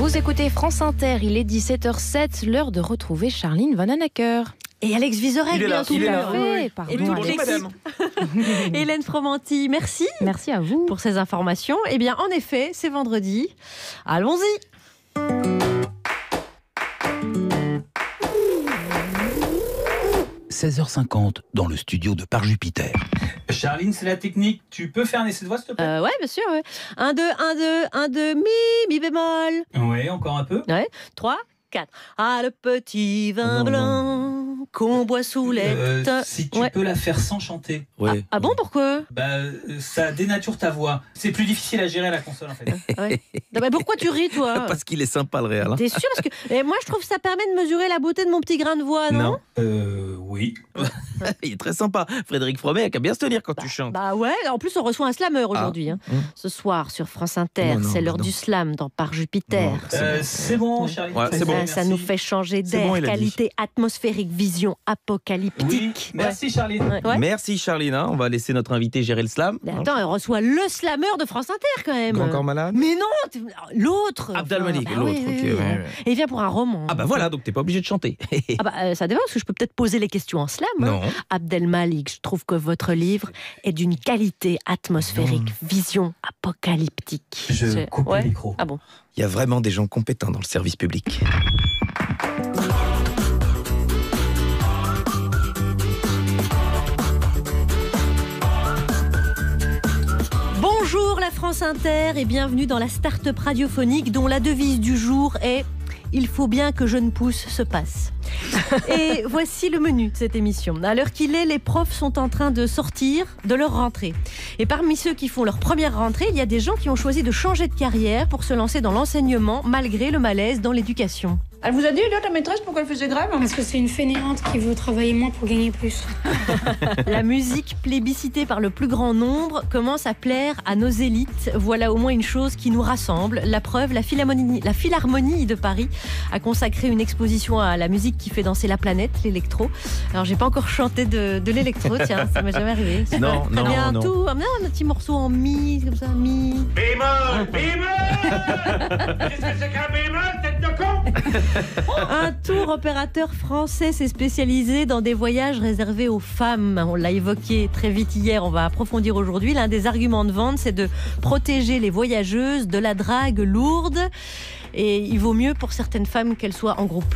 Vous écoutez France Inter, il est 17h07, l'heure de retrouver Charline Vanhoenacker. Et Alex Vizorek, bien tout à fait. Pardon, Bonjour madame. Hélène Fromanti, merci. Merci à vous pour ces informations. Eh bien, en effet, c'est vendredi. Allons-y. 16h50 dans le studio de Par Jupiter. Charline, c'est la technique. Tu peux faire un essai de voix, s'il te plaît? Ouais, bien sûr. Ouais. 1, 2, 1, 2, 1, 2, mi bémol. Oui, encore un peu. Ouais, 3, 4. Ah, le petit vin blanc qu'on boit sous les... Si tu peux la faire sans chanter. Ouais. Ah bon, pourquoi? Ça dénature ta voix. C'est plus difficile à gérer à la console, en fait. Ouais. Non, mais pourquoi tu ris, toi? Parce qu'il est sympa, le réel. Hein. T'es sûr? Parce que moi, je trouve que ça permet de mesurer la beauté de mon petit grain de voix, non? Oui. Il est très sympa. Frédéric Fromet a qu'à bien se tenir quand tu chantes. Bah ouais, en plus on reçoit un slameur aujourd'hui. Ce soir sur France Inter, c'est l'heure du slam dans Par Jupiter. C'est bon, Charline. Ouais, c'est bon. Ça nous fait changer C'est d'air, bon, il a dit. qualité atmosphérique, vision apocalyptique. Oui, merci Charline. Ouais. Merci Charline, hein. On va laisser notre invité gérer le slam. Mais attends, on reçoit le slameur de France Inter quand même. Encore malade? Mais non, l'autre. Abdel Malik, bah l'autre. oui, ok, oui, ouais. Et il vient pour un roman. Ah bah voilà, donc t'es pas obligé de chanter. Ah bah, ça dépend, parce que je peux peut-être poser les questions en slam. Non. Abdel Malik, je trouve que votre livre est d'une qualité atmosphérique, vision apocalyptique. Je coupe le micro. Ah bon? Il y a vraiment des gens compétents dans le service public. Bonjour la France Inter et bienvenue dans la start-up radiophonique dont la devise du jour est « Il faut bien que Jeune Pousse se passe ». Et voici le menu de cette émission. À l'heure qu'il est, les profs sont en train de sortir de leur rentrée. Et parmi ceux qui font leur première rentrée, il y a des gens qui ont choisi de changer de carrière pour se lancer dans l'enseignement malgré le malaise dans l'éducation. Elle vous a dit, là, ta maîtresse, pourquoi elle faisait grève? Parce que c'est une fainéante qui veut travailler moins pour gagner plus. La musique plébiscitée par le plus grand nombre commence à plaire à nos élites. Voilà au moins une chose qui nous rassemble. La preuve, la Philharmonie de Paris a consacré une exposition à la musique qui fait danser la planète, l'électro. Alors, j'ai pas encore chanté de l'électro, tiens, ça m'est jamais arrivé. Non. Un petit morceau en mi, comme ça, mi. Bémol, bémol. Qu'est-ce que c'est qu'un bémol, tête de con? Un tour opérateur français s'est spécialisé dans des voyages réservés aux femmes. On l'a évoqué très vite hier, on va approfondir aujourd'hui. L'un des arguments de vente, c'est de protéger les voyageuses de la drague lourde. Et il vaut mieux pour certaines femmes qu'elles soient en groupe.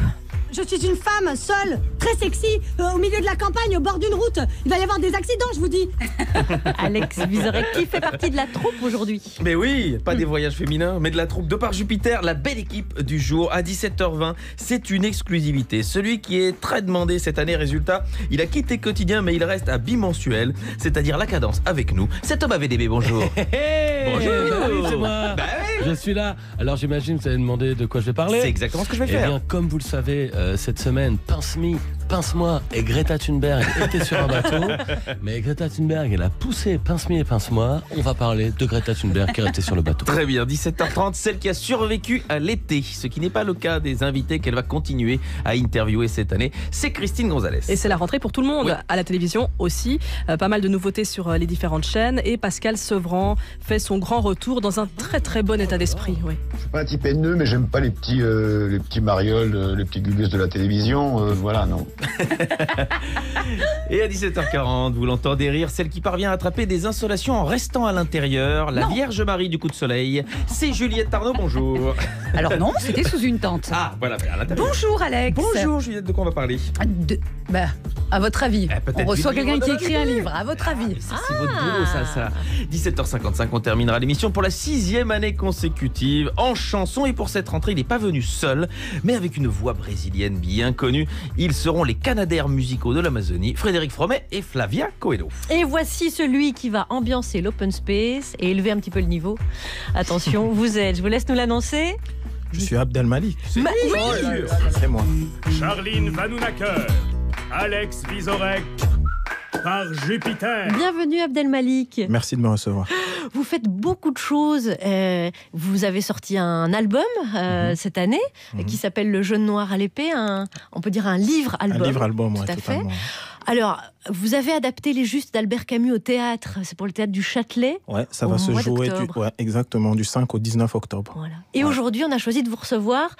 Je suis une femme seule, très sexy, au milieu de la campagne, au bord d'une route. Il va y avoir des accidents, je vous dis. Alex Vizorek, qui fait partie de la troupe aujourd'hui. Mais oui, pas des voyages féminins, mais de la troupe de Par Jupiter, la belle équipe du jour à 17h20. C'est une exclusivité. Celui qui est très demandé cette année, résultat, il a quitté Quotidien, mais il reste à bimensuel, c'est-à-dire la cadence avec nous. C'est Thomas VDB, bonjour. Bonjour. Bah oui, c'est moi. Bah oui. Je suis là. Alors j'imagine que vous allez me demander de quoi je vais parler. C'est exactement ce que je vais Eh faire. bien, comme vous le savez, cette semaine, Pince-moi et Greta Thunberg étaient sur un bateau. Mais Greta Thunberg, elle a poussé Pince-moi et Pince-moi. On va parler de Greta Thunberg qui est restée sur le bateau. Très bien, 17h30, celle qui a survécu à l'été, ce qui n'est pas le cas des invités qu'elle va continuer à interviewer cette année, c'est Christine Gonzalez. Et c'est la rentrée pour tout le monde, Oui. à la télévision aussi, pas mal de nouveautés sur les différentes chaînes et Pascal Sevran fait son grand retour dans un très très bon état d'esprit. Oui. Je suis pas un type haineux, mais j'aime pas les petits marioles, les petits gugus de la télévision, voilà, non. Et à 17h40, vous l'entendez rire, celle qui parvient à attraper des insolations en restant à l'intérieur, la Vierge Marie du coup de soleil, c'est Juliette Arnaud, bonjour. Alors non, c'était sous une tente. Ah, voilà, à l'intérieur. Bonjour Alex. Bonjour Juliette, de quoi on va parler? À votre avis, peut-être on reçoit du quelqu'un livre qui de écrit un livre, à votre avis. C'est votre boulot, ça. 17h55, on terminera l'émission pour la 6e année consécutive en chanson. Et pour cette rentrée, il n'est pas venu seul, mais avec une voix brésilienne bien connue. Ils seront les Canadaires musicaux de l'Amazonie, Frédéric Fromet et Flavia Coelho. Et voici celui qui va ambiancer l'open space et élever un petit peu le niveau. Attention, je vous laisse nous l'annoncer. Je suis Abdel Malik. Oui. C'est moi. Charline Vanhoenacker, Alex Vizorek, Par Jupiter. Bienvenue Abdel Malik. Merci de me recevoir. Vous faites beaucoup de choses. Vous avez sorti un album cette année qui s'appelle Le Jeune Noir à l'épée. On peut dire un livre-album. Un livre-album, tout ouais, à totalement. fait. Alors, vous avez adapté Les Justes d'Albert Camus au théâtre. C'est pour le théâtre du Châtelet. Ouais, ça va se jouer exactement du 5 au 19 octobre. Voilà. Et aujourd'hui, on a choisi de vous recevoir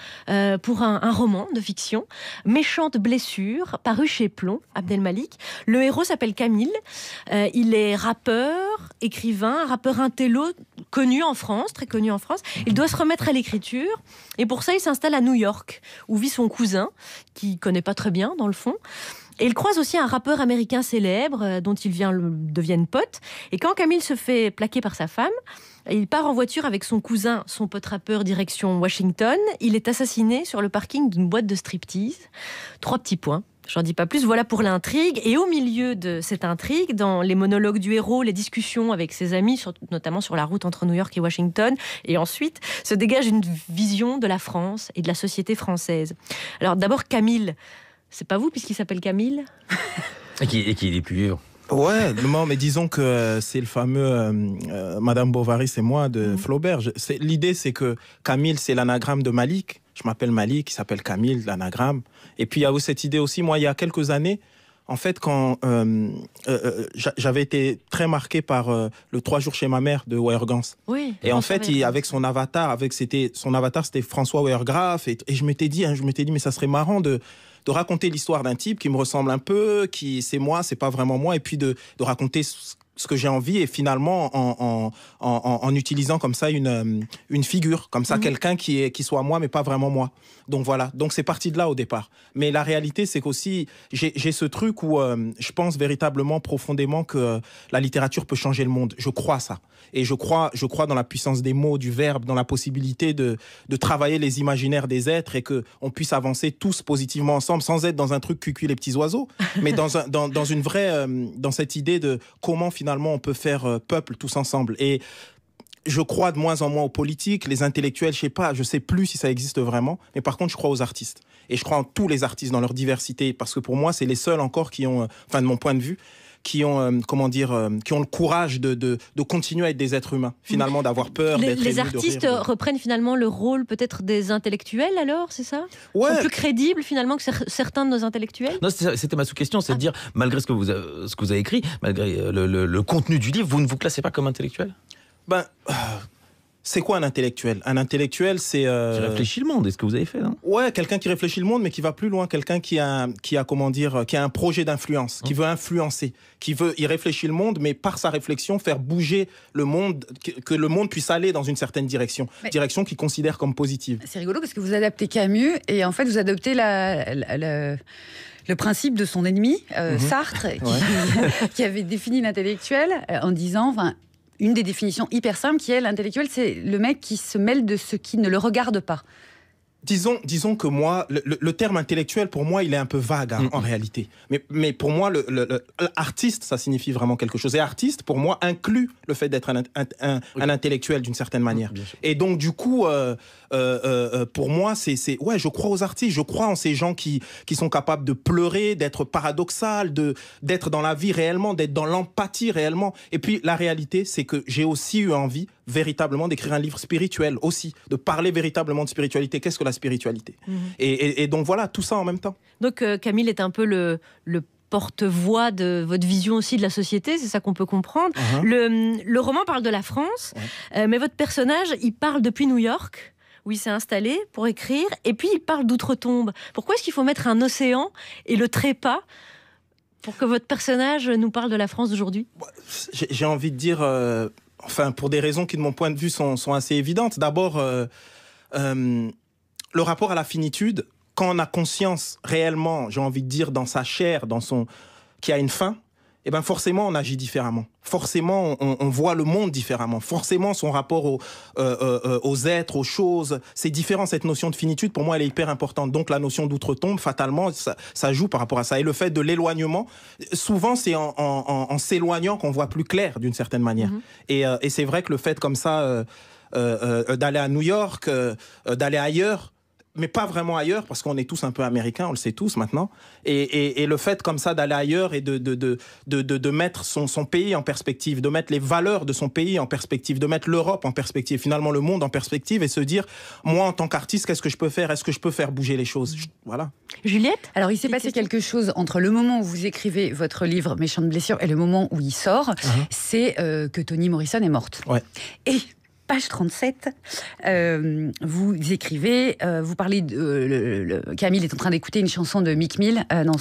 pour un roman de fiction, Méchante blessure, paru chez Plomb, Abdelmalik. Le héros s'appelle Camille. Il est rappeur, écrivain, rappeur intello, connu en France, très connu en France. Il doit se remettre à l'écriture. Et pour ça, il s'installe à New York, où vit son cousin, qu'il connaît pas très bien, dans le fond. Et il croise aussi un rappeur américain célèbre dont ils deviennent potes. Et quand Camille se fait plaquer par sa femme, il part en voiture avec son cousin, son pote rappeur, direction Washington. Il est assassiné sur le parking d'une boîte de striptease. 3 petits points. J'en dis pas plus, voilà pour l'intrigue. Et au milieu de cette intrigue, dans les monologues du héros, les discussions avec ses amis, notamment sur la route entre New York et Washington, et ensuite se dégage une vision de la France et de la société française. Alors d'abord Camille, c'est pas vous puisqu'il s'appelle Camille et qui est plus vieux. Ouais, non, mais disons que c'est le fameux Madame Bovary, c'est moi, de Flaubert. L'idée, c'est que Camille, c'est l'anagramme de Malik. Je m'appelle Malik, il s'appelle Camille, l'anagramme. Et puis, il y a cette idée aussi, moi, il y a quelques années, en fait, quand j'avais été très marqué par le 3 jours chez ma mère de Weyergans. Oui. Et en fait, avec son avatar, c'était François Weyergraff. Et je m'étais dit, mais ça serait marrant de raconter l'histoire d'un type qui me ressemble un peu, qui c'est moi, c'est pas vraiment moi, et puis de raconter ce que j'ai envie, et finalement en utilisant comme ça une figure, comme ça, quelqu'un qui soit moi mais pas vraiment moi. Donc voilà, donc c'est parti de là au départ. Mais la réalité, c'est qu'aussi j'ai ce truc où je pense véritablement profondément que la littérature peut changer le monde. Je crois ça. Et je crois dans la puissance des mots, du verbe, dans la possibilité de travailler les imaginaires des êtres, et qu'on puisse avancer tous positivement ensemble, sans être dans un truc cuicui les petits oiseaux, mais dans une vraie, dans cette idée de comment finalement on peut faire peuple tous ensemble. Et je crois de moins en moins aux politiques, les intellectuels, je sais plus si ça existe vraiment, mais par contre je crois aux artistes. Et je crois en tous les artistes dans leur diversité, parce que pour moi c'est les seuls encore qui ont, de mon point de vue, qui ont, qui ont le courage de continuer à être des êtres humains, finalement, d'avoir peur, d'être émus, les artistes reprennent finalement le rôle peut-être des intellectuels, alors, c'est ça? Ouais. Ils sont plus crédibles finalement que certains de nos intellectuels? Non, c'était ma sous-question, c'est de dire, malgré ce que vous avez écrit, malgré le contenu du livre, vous ne vous classez pas comme intellectuel? C'est quoi un intellectuel? Un intellectuel, c'est... Qui réfléchit le monde, est-ce que vous avez fait, non? Ouais, quelqu'un qui réfléchit le monde, mais qui va plus loin. Quelqu'un qui a un projet d'influence, qui veut influencer, il réfléchit le monde, mais par sa réflexion, faire bouger le monde, que le monde puisse aller dans une certaine direction. Direction qu'il considère comme positive. C'est rigolo parce que vous adaptez Camus, et en fait, vous adoptez le principe de son ennemi, Sartre, qui avait défini l'intellectuel en disant... Une des définitions hyper simples qui est l'intellectuel, c'est le mec qui se mêle de ce qui ne le regarde pas. Disons que moi, le terme intellectuel, pour moi, il est un peu vague en réalité. Mais pour moi, l'artiste, ça signifie vraiment quelque chose. Et artiste, pour moi, inclut le fait d'être un intellectuel d'une certaine manière. Et donc, du coup, pour moi, ouais, je crois aux artistes. Je crois en ces gens qui sont capables de pleurer, d'être paradoxal, d'être dans la vie réellement, d'être dans l'empathie réellement. Et puis, la réalité, c'est que j'ai aussi eu envie véritablement d'écrire un livre spirituel aussi, de parler véritablement de spiritualité. Qu'est-ce que la spiritualité? Et donc voilà, tout ça en même temps. Donc Camille est un peu le porte-voix de votre vision aussi de la société, c'est ça qu'on peut comprendre. Le roman parle de la France, mais votre personnage, il parle depuis New York, où il s'est installé pour écrire, et puis il parle d'outre-tombe. Pourquoi est-ce qu'il faut mettre un océan et le trépas pour que votre personnage nous parle de la France d'aujourd'hui? J'ai envie de dire... pour des raisons qui, de mon point de vue, sont assez évidentes. D'abord, le rapport à la finitude, quand on a conscience réellement, j'ai envie de dire, dans sa chair, qui a une fin, eh ben forcément, on agit différemment. Forcément, on voit le monde différemment. Forcément, son rapport aux êtres, aux choses, c'est différent. Cette notion de finitude, pour moi, elle est hyper importante. Donc, la notion d'outre-tombe, fatalement, ça joue par rapport à ça. Et le fait de l'éloignement, souvent, c'est en s'éloignant qu'on voit plus clair, d'une certaine manière. Et c'est vrai que le fait comme ça, d'aller à New York, d'aller ailleurs, mais pas vraiment ailleurs, parce qu'on est tous un peu américains, on le sait tous maintenant. Et le fait comme ça d'aller ailleurs et de mettre son pays en perspective, de mettre les valeurs de son pays en perspective, de mettre l'Europe en perspective, finalement le monde en perspective, et se dire, moi en tant qu'artiste, qu'est-ce que je peux faire? Est-ce que je peux faire bouger les choses? Voilà. Juliette? Alors il s'est passé quelque chose entre le moment où vous écrivez votre livre Méchante blessure et le moment où il sort, c'est que Toni Morrison est morte. Ouais. Et page 37, vous écrivez, vous parlez de... Camille est en train d'écouter une chanson de Mick Mill dans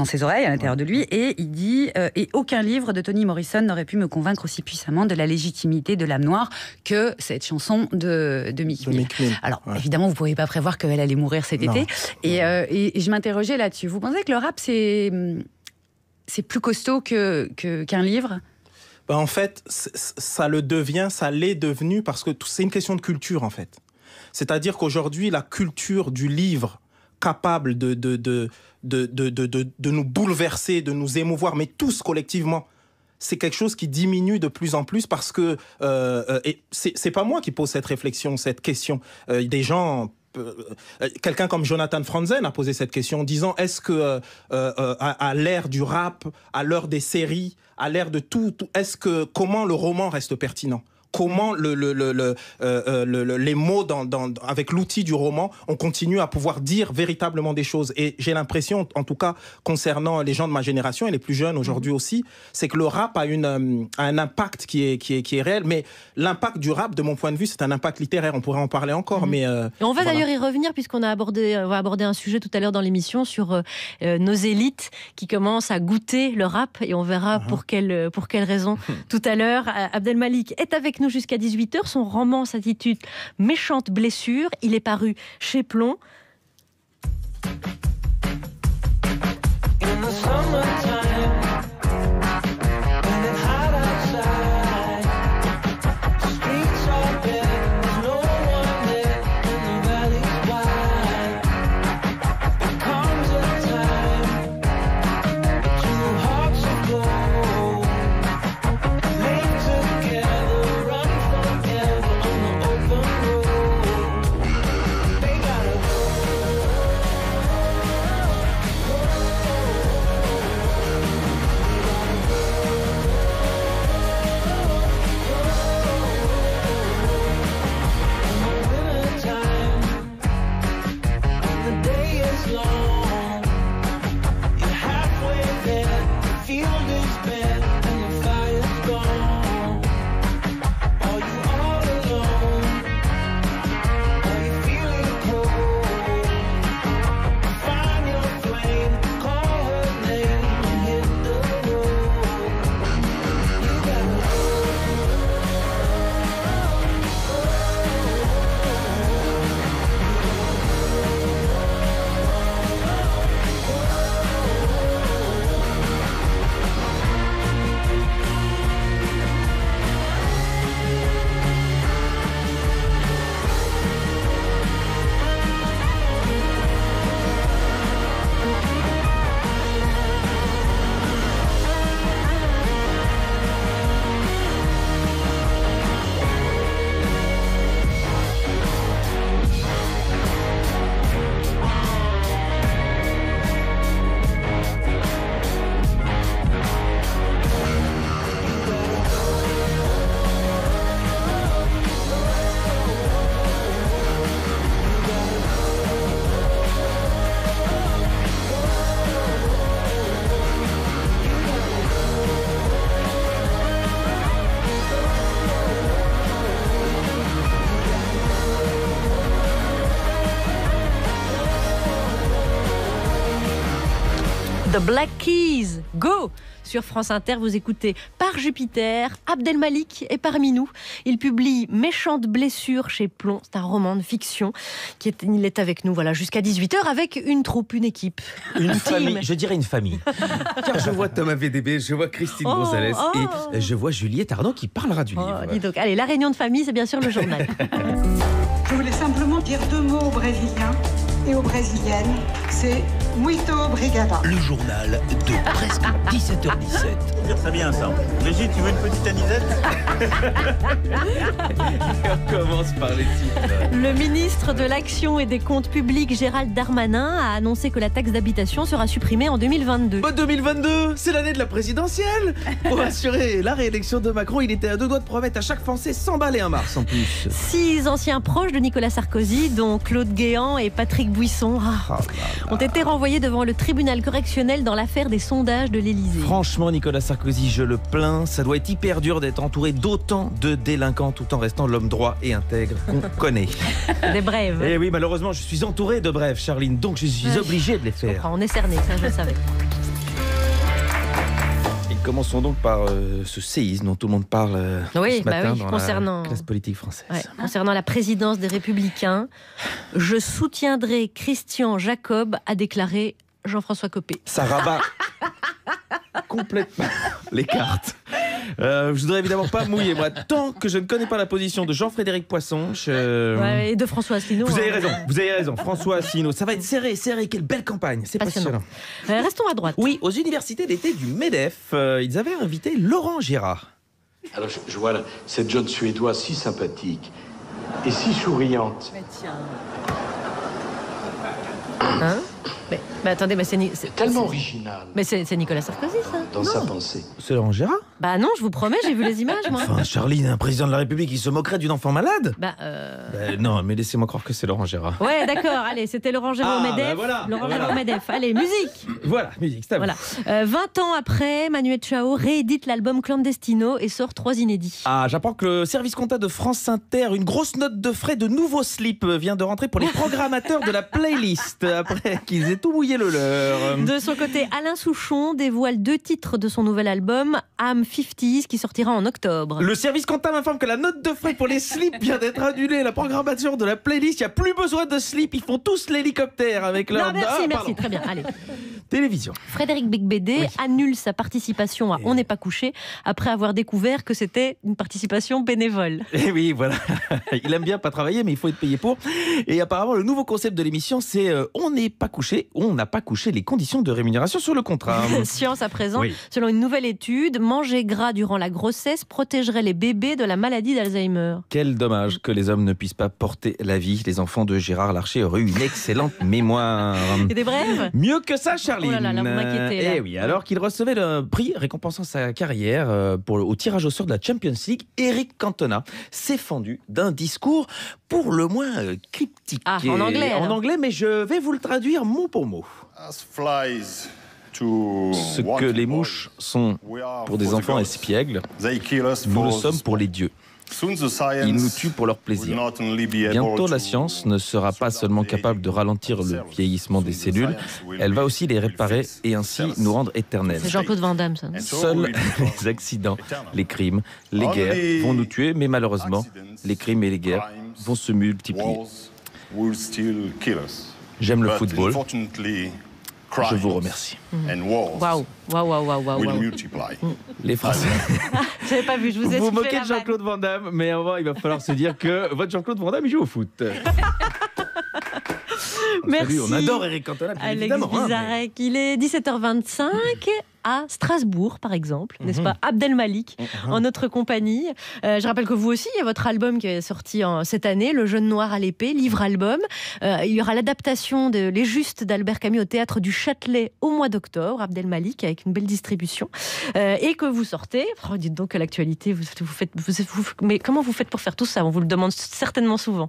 ses oreilles, à l'intérieur de lui, et il dit et aucun livre de Toni Morrison n'aurait pu me convaincre aussi puissamment de la légitimité de l'âme noire que cette chanson de Mick Mill. Alors, évidemment, vous ne pouviez pas prévoir qu'elle allait mourir cet été. Et je m'interrogeais là-dessus. Vous pensez que le rap, c'est plus costaud qu'un livre? En fait, ça le devient, ça l'est devenu parce que c'est une question de culture, en fait. C'est-à-dire qu'aujourd'hui, la culture du livre capable de nous bouleverser, de nous émouvoir, mais tous collectivement, c'est quelque chose qui diminue de plus en plus parce que... et c'est pas moi qui pose cette réflexion, cette question. Des gens... quelqu'un comme Jonathan Franzen a posé cette question en disant est-ce que à l'ère du rap, à l'heure des séries, à l'ère de tout, comment le roman reste pertinent? Comment les mots avec l'outil du roman, on continue à pouvoir dire véritablement des choses. Et j'ai l'impression, en tout cas concernant les gens de ma génération et les plus jeunes aujourd'hui aussi, c'est que le rap a un impact qui est réel. Mais l'impact du rap, de mon point de vue, c'est un impact littéraire. On pourrait en parler encore. Mais et on va d'ailleurs y revenir puisqu'on va aborder un sujet tout à l'heure dans l'émission sur nos élites qui commencent à goûter le rap. Et on verra pour quelle raison tout à l'heure. Abdelmalik est avec nous jusqu'à 18h. Son roman s'intitule Méchante blessure. Il est paru chez Plomb. The Black Keys, go! Sur France Inter, vous écoutez Par Jupiter. Abdelmalik est parmi nous. Il publie Méchante blessure chez Plomb. C'est un roman de fiction. Il est avec nous jusqu'à 18h avec une troupe, une équipe. Une famille, je dirais une famille. Car je vois Thomas VDB, je vois Christine Gonzalez et je vois Juliette Arnaud qui parlera du livre. Dis donc. Allez, la réunion de famille, c'est bien sûr le journal. Je voulais simplement dire 2 mots aux Brésiliens. Et aux brésiliennes, c'est Muito Brigada. Le journal de presque 17h17. C'est bien ça. Brigitte, tu veux une petite anisette? On commence par les titres. Le ministre de l'Action et des Comptes Publics, Gérald Darmanin, a annoncé que la taxe d'habitation sera supprimée en 2022. 2022, c'est l'année de la présidentielle. Pour assurer la réélection de Macron, il était à 2 doigts de promettre à chaque Français 100 balles et un mars en plus. 6 anciens proches de Nicolas Sarkozy, dont Claude Guéant et Patrick Buisson, ont été renvoyés devant le tribunal correctionnel dans l'affaire des sondages de l'Élysée. Franchement, Nicolas Sarkozy, je le plains. Ça doit être hyper dur d'être entouré d'autant de délinquants tout en restant l'homme droit et intègre qu'on connaît. Des brèves. Et oui, malheureusement, je suis entouré de brèves, Charline, donc je suis obligé de les faire. On est cerné, ça je le savais. Et commençons donc par ce séisme dont tout le monde parle ce matin dans la classe politique française. Ouais, concernant la présidence des Républicains, je soutiendrai Christian Jacob, a déclaré Jean-François Copé. Ça rabat complètement les cartes. Je voudrais évidemment pas mouiller, moi, tant que je ne connais pas la position de Jean-Frédéric Poisson. Et de François Asselineau. Vous avez raison, François Asselineau. Ça va être serré, quelle belle campagne, c'est passionnant. Restons à droite. Oui, aux universités d'été du MEDEF, ils avaient invité Laurent Gérard. Alors je vois cette jeune Suédoise si sympathique et si souriante. Mais tiens. Hein? Mais attendez, mais c'est tellement original. Mais c'est Nicolas Sarkozy, ça. Dans sa pensée. C'est Laurent Gérard? Bah non, je vous promets, j'ai vu les images, moi. Enfin, Charline, un président de la République, il se moquerait d'une enfant malade? Non, mais laissez-moi croire que c'est Laurent Gérard. Ouais, d'accord, allez, c'était Laurent Gérard au MEDEF. Gérard au MEDEF. Allez, musique. Voilà, musique, c'est à vous. Voilà. 20 ans après, Manu Chao réédite l'album Clandestino et sort 3 inédits. Ah, j'apprends que le service compta de France Inter, une grosse note de frais de nouveau slip vient de rentrer pour les programmateurs de la playlist, après qu'ils aient tout mouillé le leur. De son côté, Alain Souchon dévoile 2 titres de son nouvel album, Am 50s, qui sortira en octobre. Le service comptable m'informe que la note de frais pour les slips vient d'être annulée. La programmation de la playlist, il n'y a plus besoin de slip. Ils font tous l'hélicoptère avec leur... Non, merci, très bien, allez. Télévision. Frédéric Becbédé annule sa participation à On n'est pas couché après avoir découvert que c'était une participation bénévole. Et oui, voilà. Il aime bien pas travailler, mais il faut être payé pour. Et apparemment, le nouveau concept de l'émission, c'est On n'est pas couché, on n'a pas couché, les conditions de rémunération sur le contrat. Science à présent, selon une nouvelle étude, manger gras durant la grossesse protégerait les bébés de la maladie d'Alzheimer. Quel dommage que les hommes ne puissent pas porter la vie. Les enfants de Gérard Larcher auraient eu une excellente mémoire. Et des brèves? Mieux que ça, Charline. Oh là là, vous m'inquiétez, là. Eh oui, alors qu'il recevait le prix récompensant sa carrière au tirage au sort de la Champions League, Eric Cantona s'est fendu d'un discours pour le moins cryptique. Ah, en anglais. En anglais, mais je vais vous le traduire mot pour mot. Ce que les mouches sont pour des enfants espiègles, nous le sommes pour les dieux. Ils nous tuent pour leur plaisir. Bientôt, la science ne sera pas seulement capable de ralentir le vieillissement des cellules, elle va aussi les réparer et ainsi nous rendre éternels. C'est Jean-Claude Van Damme, ça. Seuls les accidents, les crimes, les guerres vont nous tuer, mais malheureusement, les crimes et les guerres vont se multiplier. J'aime le football. Je vous remercie. Waouh. Les Français. J'avais pas vu, je vous ai Vous moquez de Jean-Claude Van Damme, mais il va falloir se dire que votre Jean-Claude Van Damme, il joue au foot. Merci. Salut, on adore Eric Cantona, bien Alex évidemment. Bizarrec, il est 17h25. À Strasbourg, par exemple, n'est-ce pas? Abdelmalik, en notre compagnie. Je rappelle que vous aussi, il y a votre album qui est sorti cette année, Le Jeune Noir à l'épée, livre-album. Il y aura l'adaptation de Les Justes d'Albert Camus au Théâtre du Châtelet au mois d'octobre, Abdelmalik, avec une belle distribution. Et que vous sortez, dites donc que l'actualité, mais comment vous faites pour faire tout ça? On vous le demande certainement souvent.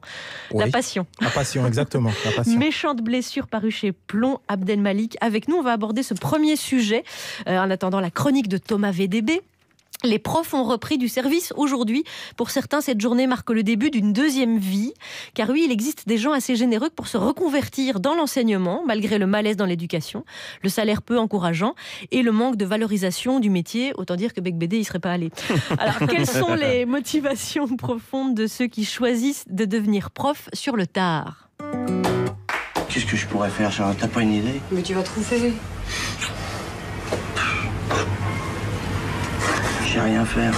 Oui. La passion. La passion, exactement. La passion. Méchante blessure paru chez Plomb, Abdelmalik. Avec nous, on va aborder ce premier sujet. En attendant la chronique de Thomas VDB. Les profs ont repris du service aujourd'hui. Pour certains, cette journée marque le début d'une deuxième vie. Car oui, il existe des gens assez généreux pour se reconvertir dans l'enseignement, malgré le malaise dans l'éducation, le salaire peu encourageant et le manque de valorisation du métier. Autant dire que Becbédé, il ne serait pas allé. Alors, quelles sont les motivations profondes de ceux qui choisissent de devenir prof sur le tard? Qu'est-ce que je pourrais faire, Charles? T'as pas une idée? Mais tu vas trouver. Je sais rien faire.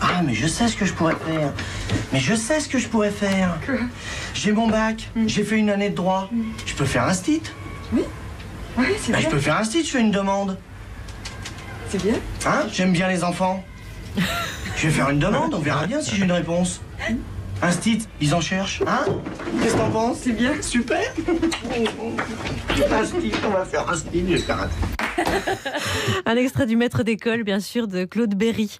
Ah, mais je sais ce que je pourrais faire. Mais je sais ce que je pourrais faire. J'ai mon bac, j'ai fait une année de droit. Je peux faire un stit. Oui, c'est bien. Je peux faire un stit, je fais une demande. C'est bien. Hein? J'aime bien les enfants. Je vais faire une demande, on verra bien si j'ai une réponse. Un stit, ils en cherchent. Hein? Qu'est-ce que t'en penses? C'est bien. Super. Un stit, on va faire un stit, je vais faire un stit. Un extrait du maître d'école, bien sûr, de Claude Berry.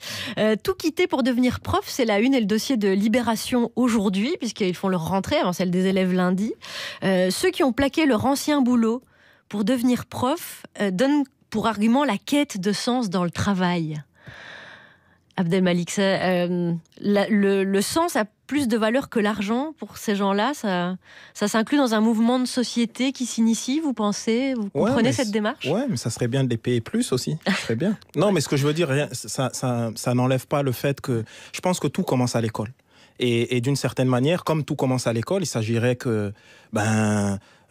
Tout quitter pour devenir prof, c'est la une et le dossier de Libération aujourd'hui, puisqu'ils font leur rentrée avant celle des élèves lundi. Ceux qui ont plaqué leur ancien boulot pour devenir prof donnent pour argument la quête de sens dans le travail. Abdelmalik, le sens a plus de valeur que l'argent pour ces gens-là. Ça s'inclut dans un mouvement de société qui s'initie, vous pensez? Vous comprenez cette démarche? Ouais, mais ça serait bien de les payer plus aussi. Ça serait bien. Non, mais ce que je veux dire, ça n'enlève pas le fait que... Je pense que tout commence à l'école. Et d'une certaine manière, comme tout commence à l'école, il s'agirait que...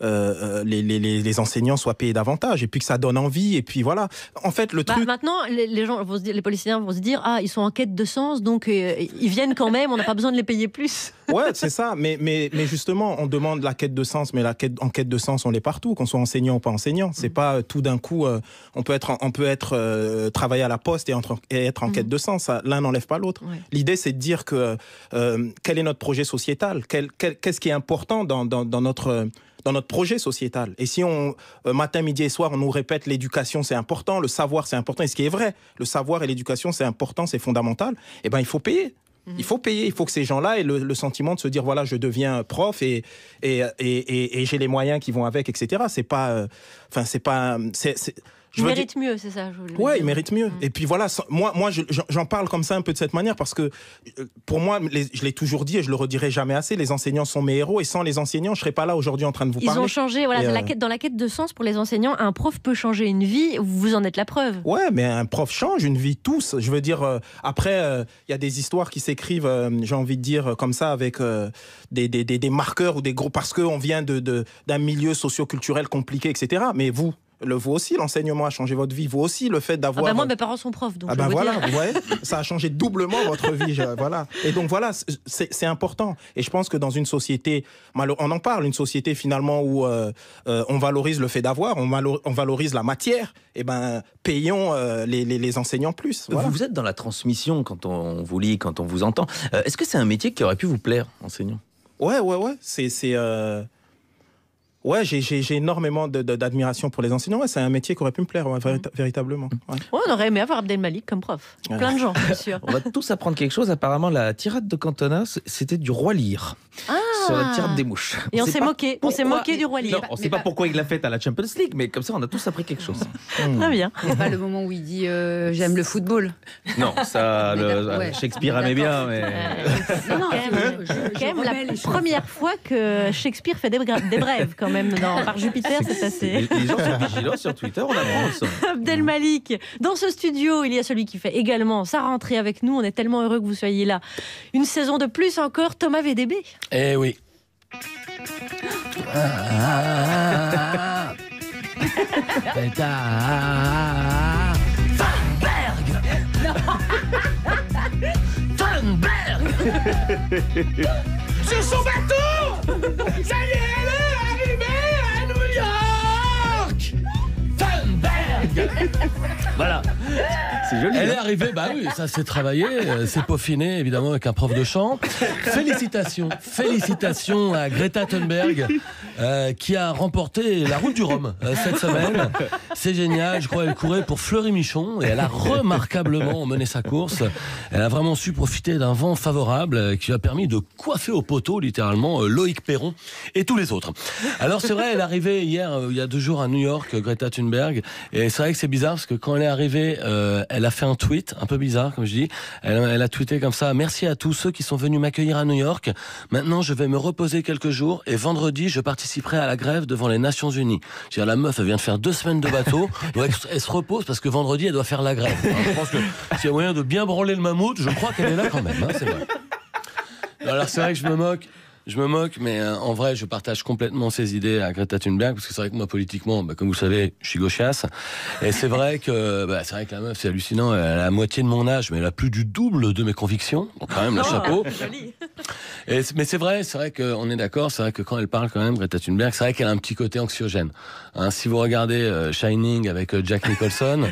les enseignants soient payés davantage et puis que ça donne envie et puis voilà. En fait, le truc... Maintenant, les policiers vont se dire ils sont en quête de sens, donc ils viennent quand même, on n'a pas besoin de les payer plus. Ouais, c'est ça. Mais justement, on demande la quête de sens, mais en quête de sens, on l'est partout, qu'on soit enseignant ou pas enseignant. C'est pas tout d'un coup, on peut être travailler à la poste et être en quête de sens. L'un n'enlève pas l'autre. Ouais. L'idée, c'est de dire que quel est notre projet sociétal, qu'est-ce qui est important dans notre projet sociétal. Et si matin, midi et soir, on nous répète l'éducation c'est important, le savoir c'est important, et ce qui est vrai, le savoir et l'éducation c'est important, c'est fondamental, eh ben il faut payer. Il faut payer, il faut que ces gens-là aient le sentiment de se dire voilà, je deviens prof et j'ai les moyens qui vont avec, etc. Ils méritent mieux, c'est ça? Ouais, ils méritent mieux. Et puis voilà, moi j'en parle comme ça un peu de cette manière parce que pour moi, je l'ai toujours dit et je le redirai jamais assez, les enseignants sont mes héros et sans les enseignants, je serais pas là aujourd'hui en train de vous parler. Ils ont changé, voilà, dans la quête de sens pour les enseignants, un prof peut changer une vie, vous en êtes la preuve. Ouais, mais un prof change une vie, tous. Je veux dire, après, il y a des histoires qui s'écrivent, j'ai envie de dire, comme ça, avec des marqueurs ou des gros, parce qu'on vient d'un milieu socio-culturel compliqué, etc. Mais vous aussi, l'enseignement a changé votre vie. Vous aussi, le fait d'avoir... moi, mes parents sont profs, donc voilà, vous voyez, ça a changé doublement votre vie. Voilà. Et donc voilà, c'est important. Et je pense que dans une société, on en parle, une société finalement où on valorise le fait d'avoir, on valorise la matière, et payons les enseignants plus. Voilà. Vous êtes dans la transmission quand on vous lit, quand on vous entend. Est-ce que c'est un métier qui aurait pu vous plaire, enseignant? Ouais. Ouais, j'ai énormément d'admiration pour les enseignants. Ouais, c'est un métier qui aurait pu me plaire, véritablement. Ouais. On aurait aimé avoir Abdelmalik comme prof. Plein de gens, bien sûr. On va tous apprendre quelque chose. Apparemment, la tirade de Cantona, c'était du roi Lyre. Sur la tirade des mouches. Et on s'est moqué. On s'est moqué du roi Lyre. Non, on ne sait pas pourquoi il l'a fait à la Champions League, mais comme ça, on a tous appris quelque chose. Très bien. C'est pas le moment où il dit j'aime le football. Non, ça, Shakespeare aimait bien, mais... quand même la première fois que Shakespeare fait des brèves, quand même, par Jupiter, c'est assez... Les gens sont vigilants sur Twitter, on apprend ça. Abdelmalik, dans ce studio, il y a celui qui fait également sa rentrée avec nous. On est tellement heureux que vous soyez là. Une saison de plus encore, Thomas VDB. Eh oui. Thunberg sur son bateau. Ça y est, elle est arrivée à New York. Thunberg. Voilà. C'est joli. Elle est arrivée, bah oui, ça s'est travaillé, c'est peaufiné évidemment avec un prof de chant. Félicitations à Greta Thunberg qui a remporté la route du Rhum cette semaine. C'est génial, je crois qu'elle courait pour Fleury-Michon et elle a remarquablement mené sa course. Elle a vraiment su profiter d'un vent favorable qui lui a permis de coiffer au poteau littéralement Loïc Perron et tous les autres. Alors c'est vrai, elle est arrivée hier, il y a 2 jours à New York, Greta Thunberg, et c'est vrai que c'est bizarre parce que quand elle est arrivée, elle a fait un tweet un peu bizarre, comme je dis. Elle a tweeté comme ça: merci à tous ceux qui sont venus m'accueillir à New York. Maintenant, je vais me reposer quelques jours et vendredi, je participerai à la grève devant les Nations Unies. Je veux dire, la meuf, elle vient de faire 2 semaines de bateau. Donc elle se repose parce que vendredi, elle doit faire la grève. Alors, je pense que s'il y a moyen de bien branler le mammouth, je crois qu'elle est là quand même. Hein, c'est vrai. Alors c'est vrai que je me moque. je me moque, mais en vrai, je partage complètement ses idées à Greta Thunberg, parce que c'est vrai que moi, politiquement, comme vous savez, je suis gauchiasse. Et c'est vrai que la meuf, c'est hallucinant. Elle a la moitié de mon âge, mais elle a plus du double de mes convictions. Donc quand même, le chapeau. Mais c'est vrai qu'on est d'accord. C'est vrai que quand elle parle, quand même, Greta Thunberg, c'est vrai qu'elle a un petit côté anxiogène. Hein, si vous regardez Shining avec Jack Nicholson,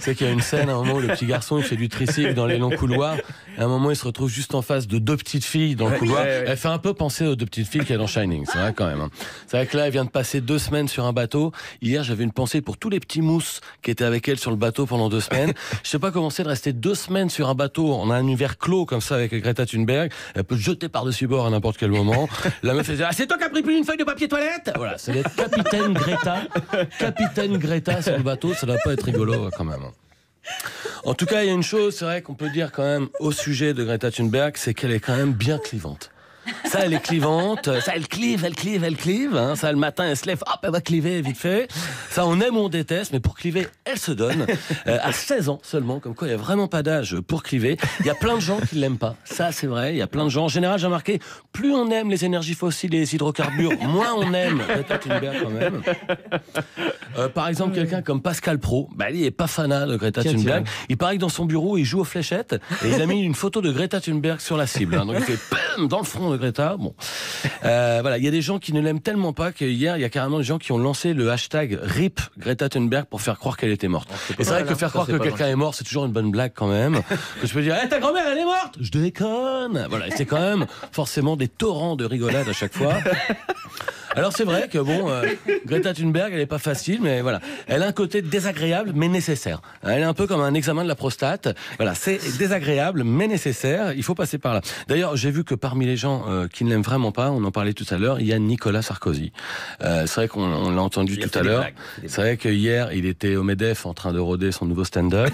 c'est qu'il y a une scène, à un moment où le petit garçon, il fait du tricycle dans les longs couloirs. Et à un moment, il se retrouve juste en face de deux petites filles dans le couloir. Elle fait un peu penser aux deux petites filles qu'il y a dans Shining. C'est vrai quand même. Hein. C'est vrai que là, elle vient de passer 2 semaines sur un bateau. Hier, j'avais une pensée pour tous les petits mousses qui étaient avec elle sur le bateau pendant 2 semaines. Je sais pas comment c'est de rester 2 semaines sur un bateau en un univers clos comme ça avec Greta Thunberg. Elle peut se jeter par-dessus bord à n'importe quel moment. La meuf elle dit c'est toi qui as pris plus une feuille de papier toilette. Voilà, c'est d'être capitaine Greta sur le bateau, ça doit pas être rigolo quand même. En tout cas, il y a une chose, c'est vrai qu'on peut dire quand même au sujet de Greta Thunberg, c'est qu'elle est quand même bien clivante. Ça, elle est clivante. Ça, elle clive. Hein. Ça, le matin, elle se lève, hop, elle va cliver vite fait. Ça, on aime ou on déteste, mais pour cliver, elle se donne. À 16 ans seulement, comme quoi il n'y a vraiment pas d'âge pour cliver. Il y a plein de gens qui ne l'aiment pas. Ça, c'est vrai. Il y a plein de gens. En général, j'ai remarqué, plus on aime les énergies fossiles et les hydrocarbures, moins on aime Greta Thunberg quand même. Par exemple, quelqu'un comme Pascal Praud, il n'est pas fanat de Greta Thunberg. Il paraît que dans son bureau, il joue aux fléchettes et il a mis une photo de Greta Thunberg sur la cible. Hein. Donc il fait PAM dans le front de Greta. Bon, voilà, il y a des gens qui ne l'aiment tellement pas qu'hier, il y a carrément des gens qui ont lancé le hashtag RIP Greta Thunberg pour faire croire qu'elle était morte. Et c'est vrai que faire croire que quelqu'un est mort, c'est toujours une bonne blague quand même. Que je peux dire, ta grand-mère, elle est morte. Je déconne. Voilà, c'est quand même forcément des torrents de rigolade à chaque fois. Alors c'est vrai que Greta Thunberg, elle est pas facile, mais voilà, elle a un côté désagréable mais nécessaire. Elle est un peu comme un examen de la prostate. Voilà, c'est désagréable mais nécessaire. Il faut passer par là. D'ailleurs, j'ai vu que parmi les gens qui ne l'aiment vraiment pas, on en parlait tout à l'heure, il y a Nicolas Sarkozy. C'est vrai qu'on l'a entendu tout à l'heure. C'est vrai que hier, il était au Medef en train de rôder son nouveau stand-up.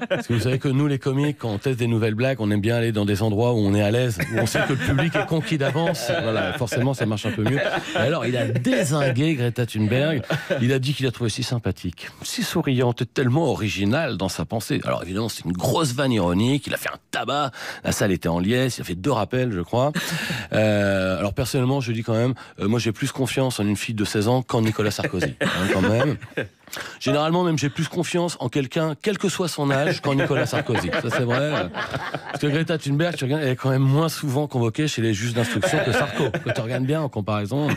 Parce que vous savez que nous, les comiques, quand on teste des nouvelles blagues, on aime bien aller dans des endroits où on est à l'aise, où on sait que le public est conquis d'avance. Voilà, forcément, ça marche un peu mieux. Alors, il a dézingué Greta Thunberg. Il a dit qu'il la trouvait si sympathique, si souriante, tellement originale dans sa pensée. Alors, évidemment, c'est une grosse vanne ironique. Il a fait un tabac. La salle était en liesse. Il a fait 2 rappels, je crois. Alors, personnellement, je dis quand même, moi, j'ai plus confiance en une fille de 16 ans qu'en Nicolas Sarkozy. Hein, quand même. Généralement, même, j'ai plus confiance en quelqu'un, quel que soit son âge, qu'en Nicolas Sarkozy. Ça, c'est vrai. Parce que Greta Thunberg, tu regardes, elle est quand même moins souvent convoquée chez les juges d'instruction que Sarko. Que tu regardes bien en comparaison.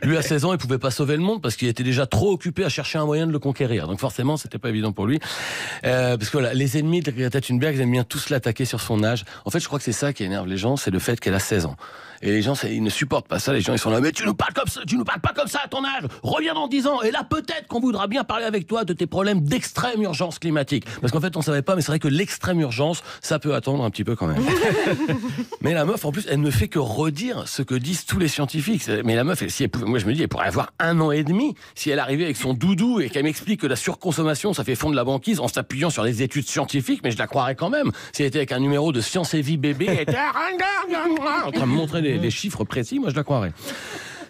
Lui, à 16 ans, il pouvait pas sauver le monde parce qu'il était déjà trop occupé à chercher un moyen de le conquérir. Donc, forcément, c'était pas évident pour lui. Parce que voilà, les ennemis de Greta Thunberg, ils aiment bien tous l'attaquer sur son âge. En fait, je crois que c'est ça qui énerve les gens, c'est le fait qu'elle a 16 ans. Et les gens, ils ne supportent pas ça. Les gens, ils sont là, mais tu nous parles comme ça, tu nous parles pas comme ça à ton âge. Reviens dans 10 ans. Et là, peut-être qu'on voudra bien parler avec toi de tes problèmes d'extrême urgence climatique. Parce qu'en fait, on savait pas, mais c'est vrai que l'extrême urgence, ça peut attendre un petit peu quand même. Mais la meuf, en plus, elle ne fait que redire ce que disent tous les scientifiques. Mais la meuf, si elle pouvait, moi, je me dis, elle pourrait avoir 1 an et demi si elle arrivait avec son doudou et qu'elle m'explique que la surconsommation, ça fait fondre la banquise en s'appuyant sur des études scientifiques. Mais je la croirais quand même. Si elle était avec un numéro de Science et Vie bébé, elle était en train de montrer les chiffres précis, moi je la croirais.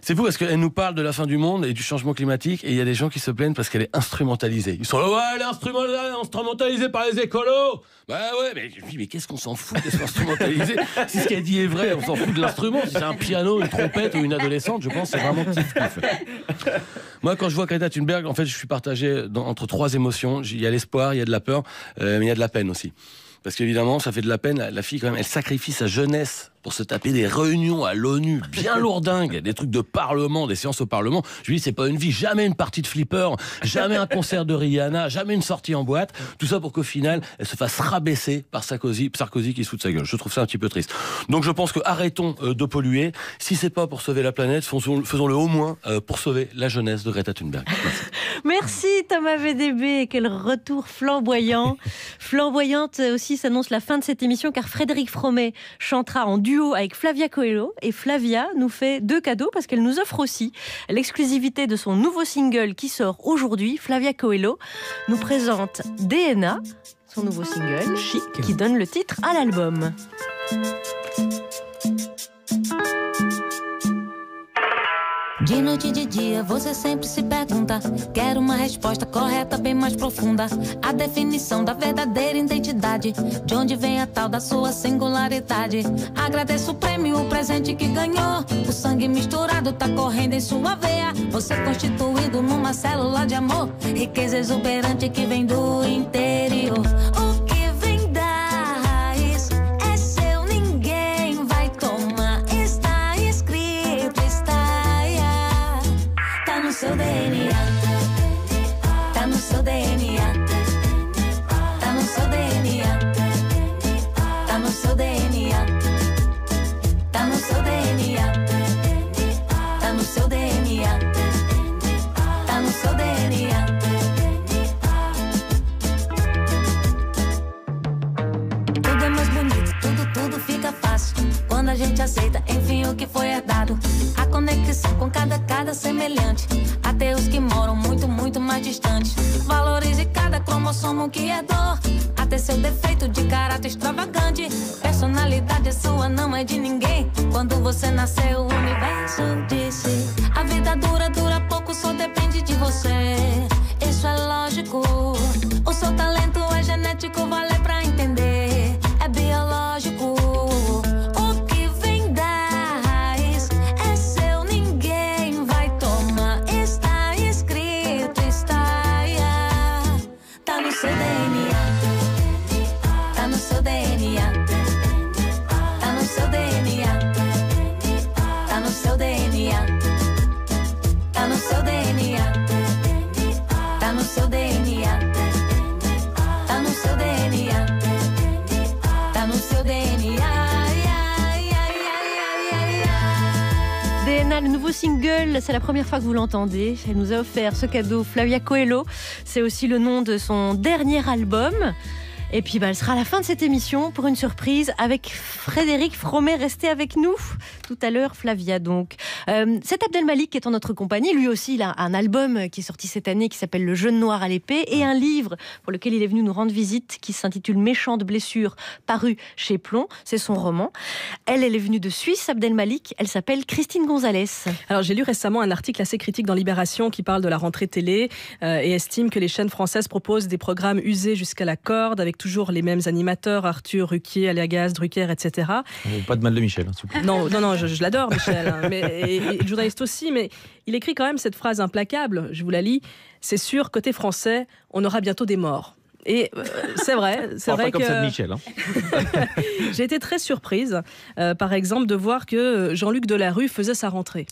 C'est fou parce qu'elle nous parle de la fin du monde et du changement climatique et il y a des gens qui se plaignent parce qu'elle est instrumentalisée. Ils sont là, ouais, elle est instrumentalisée par les écolos. Bah ouais, mais je me dis, mais qu'est-ce qu'on s'en fout qu'elle soit instrumentalisée? Si ce qu'elle dit est vrai, on s'en fout de l'instrument. Si c'est un piano, une trompette ou une adolescente, je pense que c'est vraiment kiff. Moi, quand je vois Greta Thunberg, en fait, je suis partagé entre 3 émotions. Il y a l'espoir, il y a de la peur, mais il y a de la peine aussi. Parce qu'évidemment, ça fait de la peine. La fille, quand même, elle sacrifie sa jeunesse pour se taper des réunions à l'ONU bien lourdingues, des trucs de parlement, des séances au parlement. Je lui dis, c'est pas une vie, jamais une partie de flipper, jamais un concert de Rihanna, jamais une sortie en boîte. Tout ça pour qu'au final, elle se fasse rabaisser par Sarkozy qui se fout de sa gueule. Je trouve ça un petit peu triste. Donc je pense que arrêtons de polluer. Si c'est pas pour sauver la planète, faisons-le au moins pour sauver la jeunesse de Greta Thunberg. Merci Thomas VDB, quel retour flamboyant. Flamboyante aussi s'annonce la fin de cette émission car Frédéric Fromet chantera en duo avec Flavia Coelho et Flavia nous fait 2 cadeaux parce qu'elle nous offre aussi l'exclusivité de son nouveau single qui sort aujourd'hui. Flavia Coelho nous présente DNA, son nouveau single chic qui donne le titre à l'album. De noite e de dia você sempre se pergunta. Quero uma resposta correta, bem mais profunda. A definição da verdadeira identidade. De onde vem a tal da sua singularidade. Agradeço o prêmio, o presente que ganhou. O sangue misturado tá correndo em sua veia. Você constituído numa célula de amor. Riqueza exuberante que vem do interior. O que vem da raiz é seu, ninguém vai tomar. Está escrito, está, yeah. Tá no seu DNA. Tá no seu DNA. Tá no seu DNA. Tá no seu DNA. Tá no seu DNA. Tá no seu DNA. Tá no seu DNA. Tudo é mais bonito, tudo fica fácil quando a gente aceita, enfim, o que foi herdado. A conexão com cada semelhante. Até os que moram muito mais distantes. Valorize cada cromossomo que é dor. Até seu defeito de caráter extravagante. Personalidade é sua, não é de ninguém. Quando você nasceu, o universo disse: a vida dura pouco, só depende de você. Isso é lógico. O seu talento é genético, vale pra entender. É biológico. O que vem da raiz é seu, ninguém vai tomar. Está escrito, está, yeah. Tá no seu DNA. Tá no seu DNA. Tá no seu DNA. Tá no seu DNA. Tá no seu DNA. Tá no seu DNA. Tá no seu DNA. Tá no seu DNA. DNA, le nouveau single, c'est la première fois que vous l'entendez. Elle nous a offert ce cadeau, Flavia Coelho. C'est aussi le nom de son dernier album. Et puis elle sera à la fin de cette émission pour une surprise avec Frédéric Fromet. Restez avec nous tout à l'heure, Flavia. Donc, c'est Abdelmalik qui est en notre compagnie. Lui aussi, il a un album qui est sorti cette année qui s'appelle Le Jeune Noir à l'épée et un livre pour lequel il est venu nous rendre visite qui s'intitule Méchante blessure, paru chez Plomb. C'est son roman. Elle est venue de Suisse, Abdelmalik. Elle s'appelle Christine Gonzalez. Alors, j'ai lu récemment un article assez critique dans Libération qui parle de la rentrée télé et estime que les chaînes françaises proposent des programmes usés jusqu'à la corde avec toujours les mêmes animateurs, Arthur, Ruquier, Aliagas, Drucker, etc. Pas de mal de Michel, s'il vous plaît. Non, je l'adore, Michel, hein, et le journaliste aussi, mais il écrit quand même cette phrase implacable, je vous la lis: c'est sûr, côté français, on aura bientôt des morts. Et c'est vrai, pas comme ça de Michel. Hein. J'ai été très surprise, par exemple, de voir que Jean-Luc Delarue faisait sa rentrée.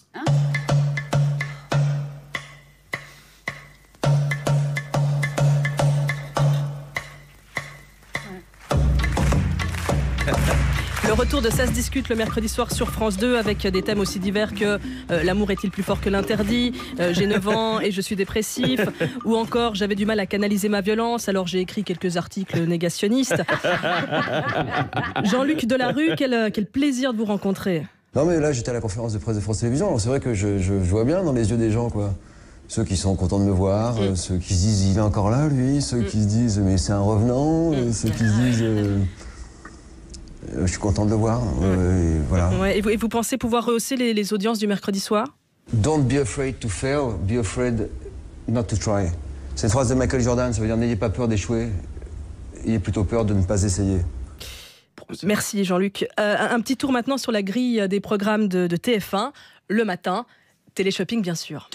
Le retour de Ça se discute le mercredi soir sur France 2 avec des thèmes aussi divers que l'amour est-il plus fort que l'interdit, j'ai 9 ans et je suis dépressif, ou encore j'avais du mal à canaliser ma violence alors j'ai écrit quelques articles négationnistes. Jean-Luc Delarue, quel plaisir de vous rencontrer. Non mais là j'étais à la conférence de presse de France Télévisions, c'est vrai que je vois bien dans les yeux des gens quoi. Ceux qui sont contents de me voir, ceux qui se disent il est encore là lui, ceux qui se disent mais c'est un revenant, ceux qui se disent je suis content de le voir. Et voilà. Ouais, et vous pensez pouvoir rehausser les audiences du mercredi soir? Don't be afraid to fail, be afraid not to try. C'est une phrase de Michael Jordan, ça veut dire n'ayez pas peur d'échouer, ayez plutôt peur de ne pas essayer. Merci Jean-Luc. Un petit tour maintenant sur la grille des programmes de TF1. Le matin, Téléshopping bien sûr.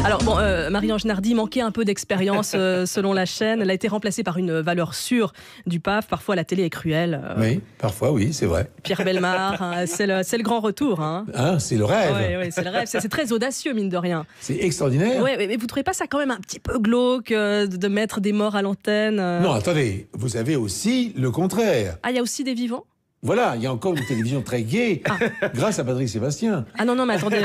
Alors bon, Marie-Ange Nardi manquait un peu d'expérience selon la chaîne. Elle a été remplacée par une valeur sûre du PAF. Parfois la télé est cruelle. Oui, parfois oui, c'est vrai. Pierre Bellemare, hein, c'est le grand retour. Hein. Ah, c'est le rêve. Oui, c'est le rêve. C'est très audacieux mine de rien. C'est extraordinaire. Ouais, mais vous trouvez pas ça quand même un petit peu glauque de mettre des morts à l'antenne Non, attendez, vous avez aussi le contraire. Ah, il y a aussi des vivants? Voilà, il y a encore une télévision très gaie grâce à Patrick Sébastien. Ah non, mais attendez,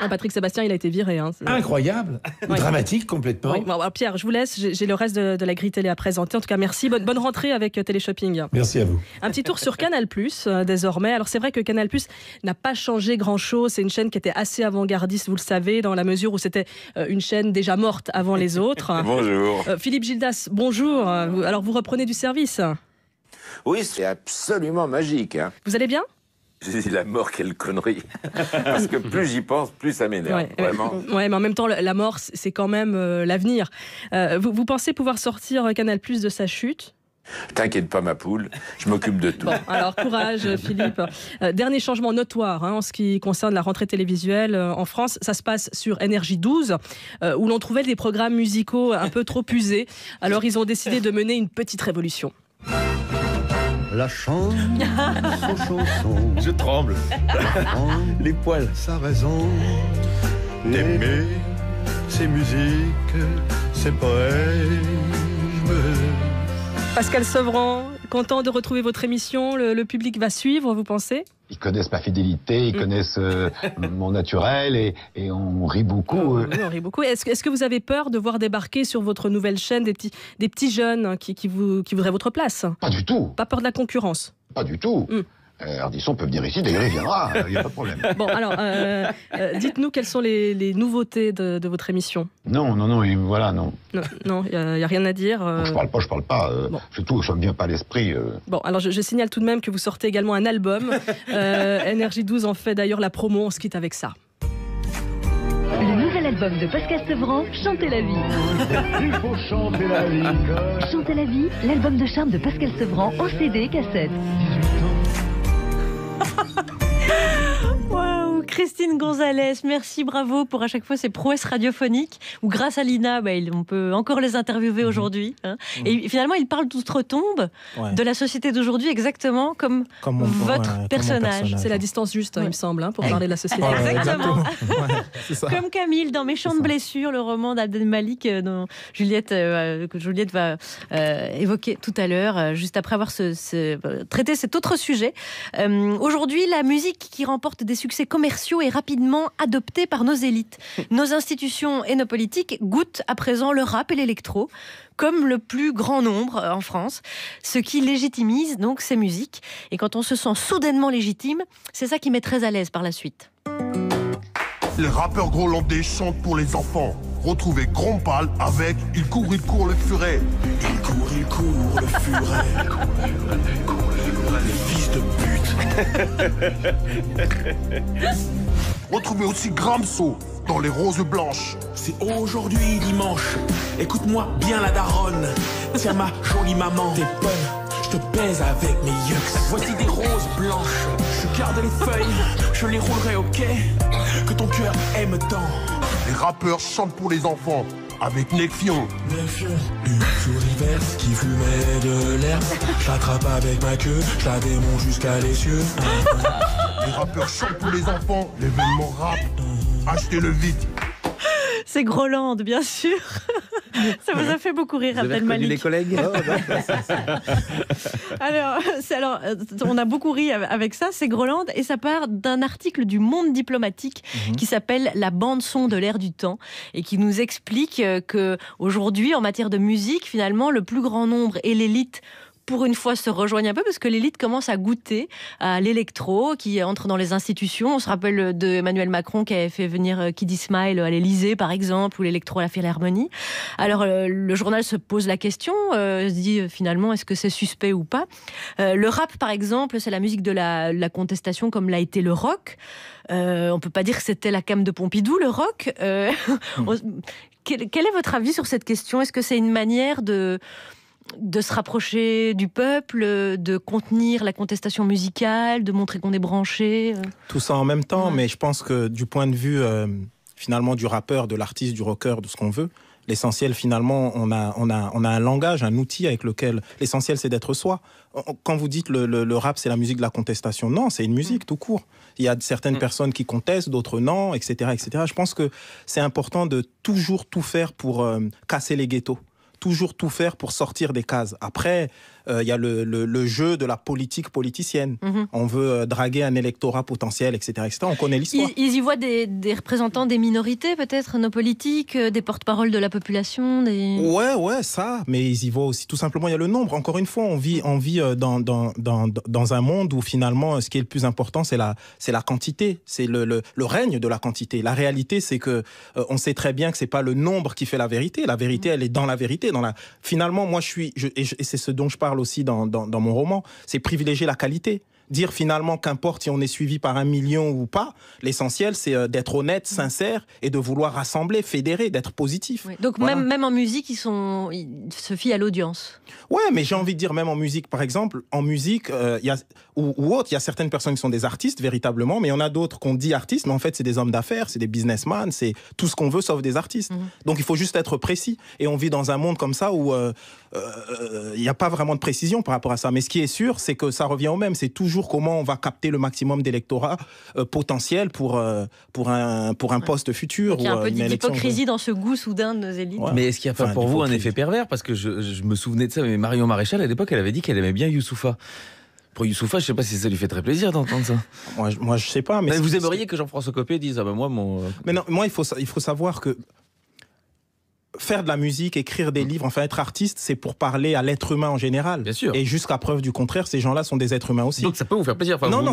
Patrick Sébastien, il a été viré. Hein. Incroyable, dramatique complètement. Oui. Bon, alors, Pierre, je vous laisse, j'ai le reste de la grille télé à présenter. En tout cas, merci, bonne rentrée avec Téléshopping. Merci à vous. Un petit tour sur Canal+, désormais. Alors c'est vrai que Canal+ n'a pas changé grand-chose. C'est une chaîne qui était assez avant-gardiste, vous le savez, dans la mesure où c'était une chaîne déjà morte avant les autres. Bonjour. Philippe Gildas, bonjour. Alors vous reprenez du service? Oui, c'est absolument magique. Hein. Vous allez bien? J'ai dit la mort, quelle connerie. Parce que plus j'y pense, plus ça m'énerve. Vraiment. Ouais, mais en même temps, la mort, c'est quand même l'avenir. Vous pensez pouvoir sortir Canal+ de sa chute? T'inquiète pas, ma poule, je m'occupe de tout. Bon, alors courage, Philippe. Dernier changement notoire en ce qui concerne la rentrée télévisuelle en France. Ça se passe sur Énergie 12, où l'on trouvait des programmes musicaux un peu trop usés. Alors ils ont décidé de mener une petite révolution. La chanson, je tremble. Les poils. Sa raison d'aimer ces musiques, c'est brève. Pascal Sevran, content de retrouver votre émission. Le public va suivre, vous pensez? Ils connaissent ma fidélité, ils connaissent mon naturel et on rit beaucoup. Oui, on rit beaucoup. Est-ce que vous avez peur de voir débarquer sur votre nouvelle chaîne des petits jeunes qui voudraient votre place? Pas du tout. Pas peur de la concurrence? Pas du tout. Ardisson peut venir ici, d'ailleurs il viendra, il n'y a pas de problème. Bon, alors, dites-nous quelles sont les nouveautés de votre émission. Non, voilà, non. Non, il n'y a rien à dire. Je parle pas. Bon. Surtout, ça ne me vient pas à l'esprit. Bon, alors je signale tout de même que vous sortez également un album. Énergie 12 en fait d'ailleurs la promo, on se quitte avec ça. Le nouvel album de Pascal Sevran, Chantez la vie. Il faut chanter la vie. Chantez la vie, l'album de charme de Pascal Sevran en CD et cassette. Waouh, Christine Gonzalez, merci, bravo pour à chaque fois ces prouesses radiophoniques où grâce à Lina, on peut encore les interviewer aujourd'hui. Hein. Et finalement, ils parlent d'outre-tombe de la société d'aujourd'hui exactement comme votre personnage. C'est la distance juste, il me semble, pour parler de la société. Exactement. C'est ça. Comme Camille dans Méchante blessure, le roman d'Abdel Malik dont que Juliette va évoquer tout à l'heure, juste après avoir traité cet autre sujet. Aujourd'hui, la musique qui remporte des succès commerciaux est rapidement adoptée par nos élites. Nos institutions et nos politiques goûtent à présent le rap et l'électro, comme le plus grand nombre en France, ce qui légitimise donc ces musiques. Et quand on se sent soudainement légitime, c'est ça qui met très à l'aise par la suite. Les rappeurs grolandais chantent pour les enfants. Retrouvez Grompal avec Il court le furet. Il court le furet. Les fils de pute. Retrouvez aussi Gramso dans Les Roses Blanches. C'est aujourd'hui dimanche. Écoute-moi bien la daronne. Tiens ma jolie maman. T'es bonne, je te pèse avec mes yucks. Voici des roses blanches. Je garde les feuilles, je les roulerai au quai. Que ton cœur aime tant. Les rappeurs chantent pour les enfants avec Nekfio. Une souris verte qui fumait de l'herbe. Je l'attrape avec ma queue, je la démonte jusqu'à les cieux. Les rappeurs chantent pour les enfants, l'événement rap. Achetez-le vite. C'est Groland, bien sûr. Ça vous a fait beaucoup rire, Abdel Malik. Les collègues. Alors, on a beaucoup ri avec ça. C'est Groland et ça part d'un article du Monde diplomatique qui s'appelle La bande-son de l'air du temps et qui nous explique que aujourd'hui, en matière de musique, finalement, le plus grand nombre et l'élite pour une fois se rejoignent un peu parce que l'élite commence à goûter à l'électro qui entre dans les institutions. On se rappelle de Emmanuel Macron qui avait fait venir Kid Smile à l'Élysée par exemple, ou l'électro à la Philharmonie. Alors le journal se pose la question, se dit finalement est-ce que c'est suspect ou pas. Le rap par exemple, c'est la musique de la contestation comme l'a été le rock. On peut pas dire que c'était la came de Pompidou le rock. Quel est votre avis sur cette question? Est-ce que c'est une manière de se rapprocher du peuple, de contenir la contestation musicale, de montrer qu'on est branché? Tout ça en même temps, mais je pense que du point de vue finalement du rappeur, de l'artiste, du rocker, de ce qu'on veut, l'essentiel finalement, on a un langage, un outil avec lequel l'essentiel c'est d'être soi. Quand vous dites le rap c'est la musique de la contestation, non, c'est une musique tout court. Il y a certaines personnes qui contestent, d'autres non, etc., etc. Je pense que c'est important de toujours tout faire pour casser les ghettos. toujours tout faire pour sortir des cases. Après, il y a le jeu de la politique politicienne. On veut draguer un électorat potentiel, etc. etc. On connaît l'histoire. Ils y voient des représentants des minorités, peut-être, nos politiques, des porte-parole de la population. Ouais, ça. Mais ils y voient aussi, tout simplement, il y a le nombre. Encore une fois, on vit dans un monde où finalement, ce qui est le plus important, c'est la quantité. C'est le règne de la quantité. La réalité, c'est que on sait très bien que c'est pas le nombre qui fait la vérité. La vérité, elle est dans la vérité. Finalement, moi, et c'est ce dont je parle aussi dans mon roman, c'est privilégier la qualité. Dire finalement qu'importe si on est suivi par 1 million ou pas, l'essentiel c'est d'être honnête, sincère et de vouloir rassembler, fédérer, d'être positif. Oui. Donc voilà. même en musique, ils se fient à l'audience. Ouais, mais j'ai envie de dire même en musique, par exemple, en musique, il y a certaines personnes qui sont des artistes véritablement, mais il y en a d'autres qu'on dit artistes, mais en fait c'est des hommes d'affaires, c'est des businessmen, c'est tout ce qu'on veut sauf des artistes. Donc il faut juste être précis. Et on vit dans un monde comme ça où il n'y a pas vraiment de précision par rapport à ça. Mais ce qui est sûr, c'est que ça revient au même. C'est toujours comment on va capter le maximum d'électorat potentiel pour un poste futur. Il y a un peu d'hypocrisie dans ce goût soudain de nos élites. Ouais. Mais est-ce qu'il n'y a pas pour vous un effet pervers? Parce que je me souvenais de ça, mais Marion Maréchal, à l'époque, elle avait dit qu'elle aimait bien Youssoupha. Pour Youssoupha, je ne sais pas si ça lui fait très plaisir d'entendre ça. Moi je sais pas. Mais vous aimeriez que Jean-François Copé dise moi mon. Mais non, moi il faut savoir que faire de la musique, écrire des livres, enfin être artiste, c'est pour parler à l'être humain en général. Bien sûr. Et jusqu'à preuve du contraire, ces gens-là sont des êtres humains aussi. Donc ça peut vous faire plaisir. Enfin, non,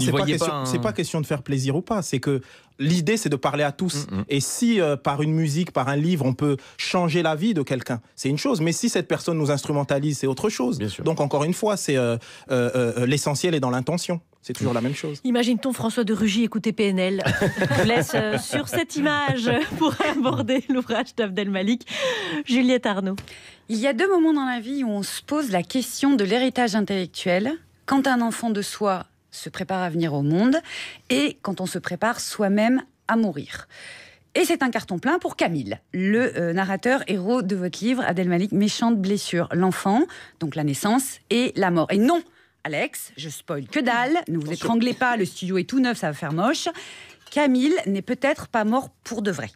c'est pas question de faire plaisir ou pas. C'est que l'idée, c'est de parler à tous. Et si par une musique, par un livre, on peut changer la vie de quelqu'un, c'est une chose. Mais si cette personne nous instrumentalise, c'est autre chose. Donc encore une fois, c'est l'essentiel est dans l'intention. C'est toujours la même chose. Imagine-t-on François de Rugy écouter PNL. Je vous laisse sur cette image pour aborder l'ouvrage d'Abdel Malik. Juliette Arnaud. Il y a 2 moments dans la vie où on se pose la question de l'héritage intellectuel. Quand un enfant de soi se prépare à venir au monde et quand on se prépare soi-même à mourir. Et c'est un carton plein pour Camille, le narrateur héros de votre livre, Abdel Malik, Méchante blessure. L'enfant, donc la naissance et la mort. Et non, Alex, je spoil que dalle, ne vous étranglez pas, le studio est tout neuf, ça va faire moche. Camille n'est peut-être pas mort pour de vrai.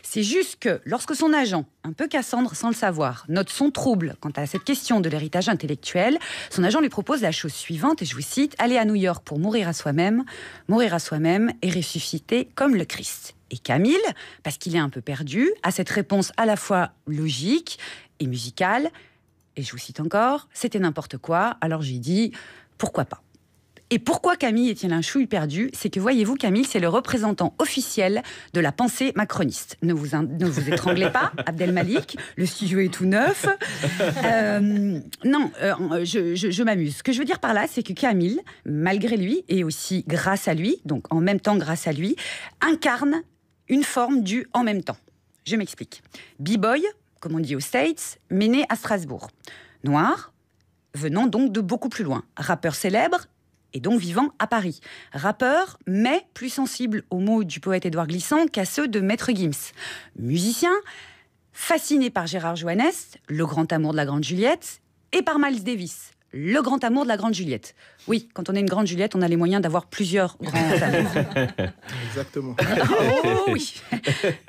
C'est juste que lorsque son agent, un peu Cassandre sans le savoir, note son trouble quant à cette question de l'héritage intellectuel, son agent lui propose la chose suivante, et je vous cite, « Aller à New York pour mourir à soi-même et ressusciter comme le Christ ». Et Camille, parce qu'il est un peu perdu, a cette réponse à la fois logique et musicale. Et je vous cite encore, c'était n'importe quoi, alors j'ai dit, pourquoi pas. Et pourquoi Camille est-il un chouille perdu? C'est que, voyez-vous, Camille, c'est le représentant officiel de la pensée macroniste. Ne vous étranglez pas, Abdel Malik, le studio est tout neuf. Je m'amuse. Ce que je veux dire par là, c'est que Camille, malgré lui, et aussi grâce à lui, donc en même temps grâce à lui, incarne une forme du « en même temps ». Je m'explique. B-boy, comme on dit aux States, mais né à Strasbourg. Noir, venant donc de beaucoup plus loin. Rappeur célèbre, et donc vivant à Paris. Rappeur, mais plus sensible aux mots du poète Édouard Glissant qu'à ceux de Maître Gims. Musicien, fasciné par Gérard Joannès, le grand amour de la grande Juliette, et par Miles Davis, le grand amour de la grande Juliette. Oui, quand on est une grande Juliette, on a les moyens d'avoir plusieurs grands amours. Exactement. Oh oui.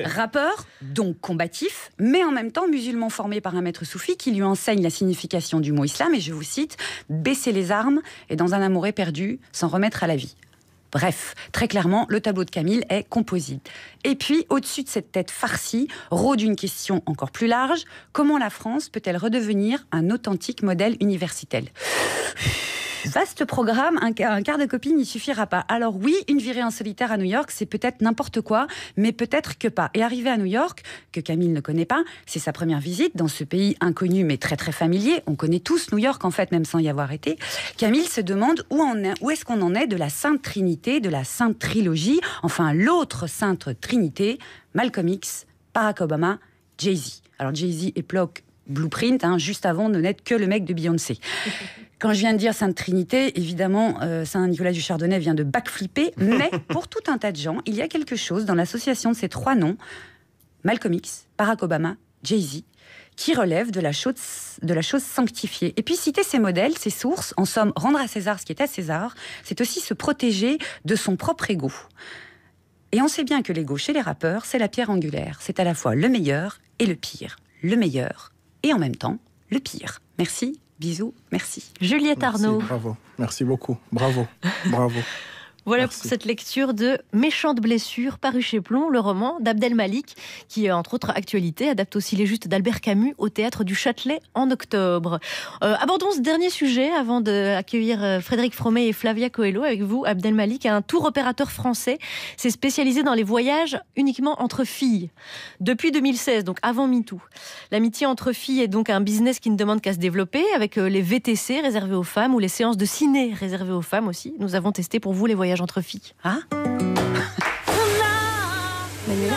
Rappeur, donc combatif, mais en même temps musulman formé par un maître soufi qui lui enseigne la signification du mot islam, et je vous cite, « baisser les armes et dans un amour éperdu, s'en remettre à la vie ». Bref, très clairement, le tableau de Camille est composite. Et puis, au-dessus de cette tête farcie, rôde une question encore plus large. Comment la France peut-elle redevenir un authentique modèle universitaire ? Vaste programme, un quart de copie n'y suffira pas. Alors oui, une virée en solitaire à New York, c'est peut-être n'importe quoi, mais peut-être que pas. Et arriver à New York, que Camille ne connaît pas, c'est sa première visite dans ce pays inconnu mais très très familier. On connaît tous New York en fait, même sans y avoir été. Camille se demande où est-ce qu'on en est de la Sainte Trinité, de la Sainte Trilogie, enfin l'autre Sainte Trinité, Malcolm X, Barack Obama, Jay-Z. Alors Jay-Z et Block Blueprint, juste avant ne naître que le mec de Beyoncé. Quand je viens de dire Sainte Trinité, évidemment, Saint-Nicolas du Chardonnay vient de backflipper, mais pour tout un tas de gens, il y a quelque chose dans l'association de ces 3 noms, Malcolm X, Barack Obama, Jay-Z, qui relève de la chose sanctifiée. Et puis citer ces modèles, ces sources, en somme, rendre à César ce qui est à César, c'est aussi se protéger de son propre ego. Et on sait bien que l'ego chez les rappeurs, c'est la pierre angulaire. C'est à la fois le meilleur et le pire. Le meilleur et en même temps le pire. Merci, bisous, merci. Juliette Arnaud. Bravo, merci beaucoup. Bravo, bravo. Voilà Merci. pour cette lecture de Méchante blessure, paru chez Plon, le roman d'Abdel Malik, qui, entre autres actualités, adapte aussi Les Justes d'Albert Camus au Théâtre du Châtelet en octobre. Abordons ce dernier sujet avant d'accueillir Frédéric Fromet et Flavia Coelho avec vous. Abdel Malik, un tour opérateur français, s'est spécialisé dans les voyages uniquement entre filles. Depuis 2016, donc avant MeToo. L'amitié entre filles est donc un business qui ne demande qu'à se développer, avec les VTC réservés aux femmes ou les séances de ciné réservées aux femmes aussi. Nous avons testé pour vous les voyages entre filles. Hein? Manuela?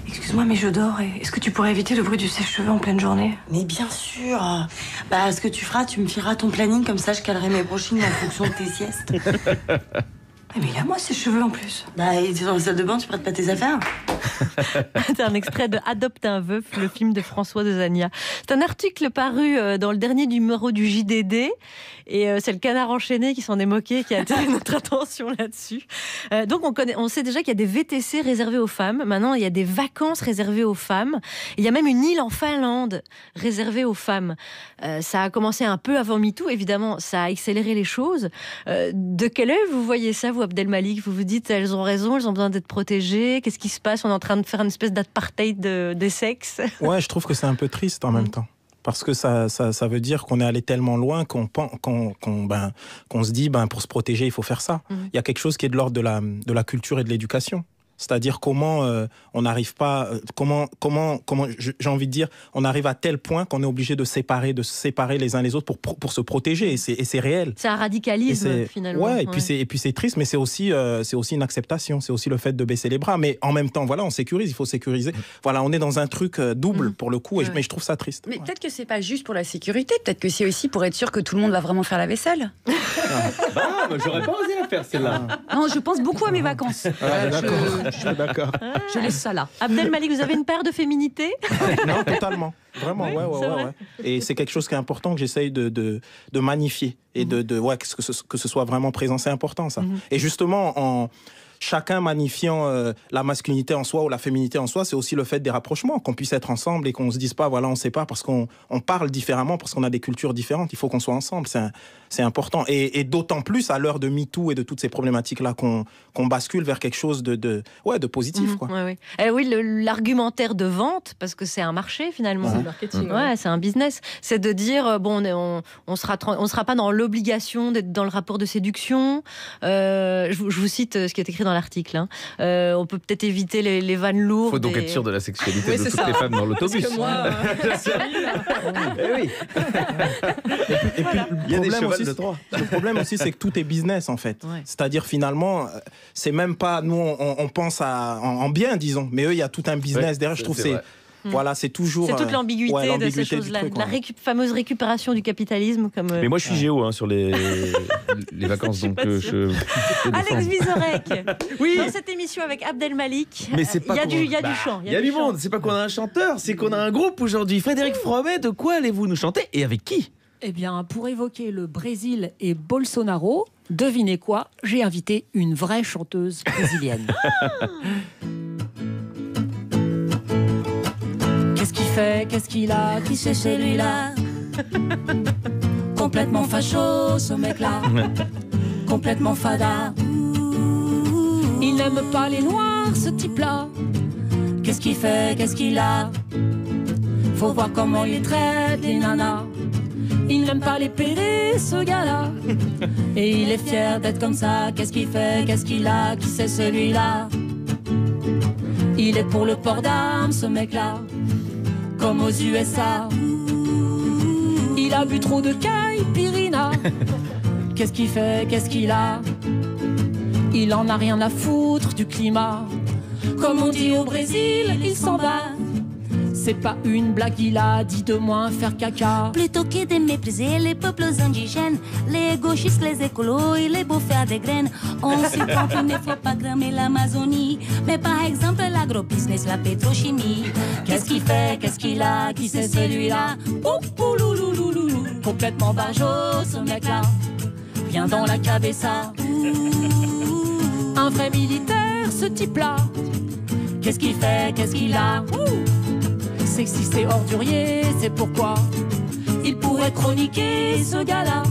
Excuse-moi, mais je dors. Est-ce que tu pourrais éviter le bruit du sèche-cheveux en pleine journée? Mais bien sûr. Bah, ce que tu feras, tu me fileras ton planning, comme ça je calerai mes brushings en fonction de tes siestes. Mais il a moi ses cheveux en plus. Bah, et dans la salle de bain, tu prêtes pas tes affaires? C'est un extrait de Adopte un veuf, le film de François de Zania. C'est un article paru dans le dernier numéro du JDD. Et c'est le Canard enchaîné qui s'en est moqué, qui a attiré notre attention là-dessus. Donc on sait déjà qu'il y a des VTC réservés aux femmes. Maintenant, il y a des vacances réservées aux femmes. Il y a même une île en Finlande réservée aux femmes. Ça a commencé un peu avant MeToo, évidemment. Ça a accéléré les choses. De quel œil vous voyez ça, vous, Abdel Malik? Vous vous dites, elles ont raison, elles ont besoin d'être protégées. Qu'est-ce qui se passe? On est en train de faire une espèce d'apartheid des sexes. Ouais, je trouve que c'est un peu triste en même temps. Parce que ça veut dire qu'on est allé tellement loin qu'on se dit, pour se protéger, il faut faire ça. Il y a quelque chose qui est de l'ordre de la culture et de l'éducation. C'est-à-dire comment on n'arrive pas, j'ai envie de dire, on arrive à tel point qu'on est obligé de se séparer les uns les autres pour se protéger. Et c'est réel. C'est un radicalisme, finalement. Ouais, et puis c'est triste, mais c'est aussi une acceptation. C'est aussi le fait de baisser les bras. Mais en même temps, voilà, on sécurise, il faut sécuriser. Voilà, on est dans un truc double pour le coup, mais je trouve ça triste. Mais peut-être que c'est pas juste pour la sécurité, peut-être que c'est aussi pour être sûr que tout le monde va vraiment faire la vaisselle. J'aurais pas osé la faire, celle-là. Non, je pense beaucoup à mes vacances. Je suis d'accord. Je laisse ça là. Abdel Malik, vous avez une paire de féminité? Non, totalement. Vraiment, ouais. Et c'est quelque chose qui est important que j'essaye de magnifier et que ce soit vraiment présent. C'est important, ça. Et justement, chacun magnifiant la masculinité en soi ou la féminité en soi, c'est aussi le fait des rapprochements, qu'on puisse être ensemble et qu'on se dise pas, voilà, on sait pas, parce qu'on parle différemment, parce qu'on a des cultures différentes. Il faut qu'on soit ensemble, c'est important. Et d'autant plus à l'heure de MeToo et de toutes ces problématiques-là qu'on bascule vers quelque chose de positif. Quoi. Oui, l'argumentaire de vente, parce que c'est un marché finalement. C'est le marketing. C'est un business. C'est de dire, on sera pas dans l'obligation d'être dans le rapport de séduction. Je vous cite ce qui est écrit dans l'article. On peut peut-être éviter les vannes lourdes. Il faut donc être sûr de la sexualité de toutes les femmes dans l'autobus. Parce que moi, Et puis le problème aussi, c'est que tout est business en fait. Ouais. C'est-à-dire finalement, c'est même pas nous, on pense en bien, disons, mais eux, il y a tout un business derrière. Je trouve c'est voilà, c'est toujours. C'est toute l'ambiguïté de ces choses-là, de la fameuse récupération du capitalisme. Mais moi, je suis géo sur les vacances, donc je. Alex Vizorek. Oui. Dans cette émission avec Abdel Malik, il y a du chant. Il y a du monde. C'est pas qu'on a un chanteur, c'est qu'on a un groupe aujourd'hui. Frédéric Fromet, de quoi allez-vous nous chanter et avec qui? Eh bien, pour évoquer le Brésil et Bolsonaro, devinez quoi? J'ai invité une vraie chanteuse brésilienne. Qu'est-ce qu'il fait? Qu'est-ce qu'il a? Qui c'est celui-là? Complètement facho, ce mec-là. Complètement fada. Il n'aime pas les noirs, ce type-là. Qu'est-ce qu'il fait? Qu'est-ce qu'il a? Faut voir comment il traite les nanas. Il n'aime pas les pédés, ce gars-là. Et il est fier d'être comme ça. Qu'est-ce qu'il fait? Qu'est-ce qu'il a? Qui c'est celui-là? Il est pour le port d'armes, ce mec-là. Comme aux USA. Il a bu trop de caipirinha. Qu'est-ce qu'il fait? Qu'est-ce qu'il a? Il en a rien à foutre du climat. Comme on dit au Brésil, il s'en va. C'est pas une blague, il a dit de moins faire caca. Plutôt que de mépriser les peuples indigènes, les gauchistes, les écolos et les bouffeurs de graines, on se comprend qu'il ne faut pas cramer l'Amazonie, mais par exemple l'agrobusiness, la pétrochimie. Qu'est-ce qu'il fait? Qu'est-ce qu'il a? Qui c'est celui-là? Complètement barjot, ce mec-là. Rien dans la cabeza. Un vrai militaire, ce type-là. Qu'est-ce qu'il fait, qu'est-ce qu'il a? Sexiste et ordurier, c'est pourquoi il pourrait chroniquer ce gars-là.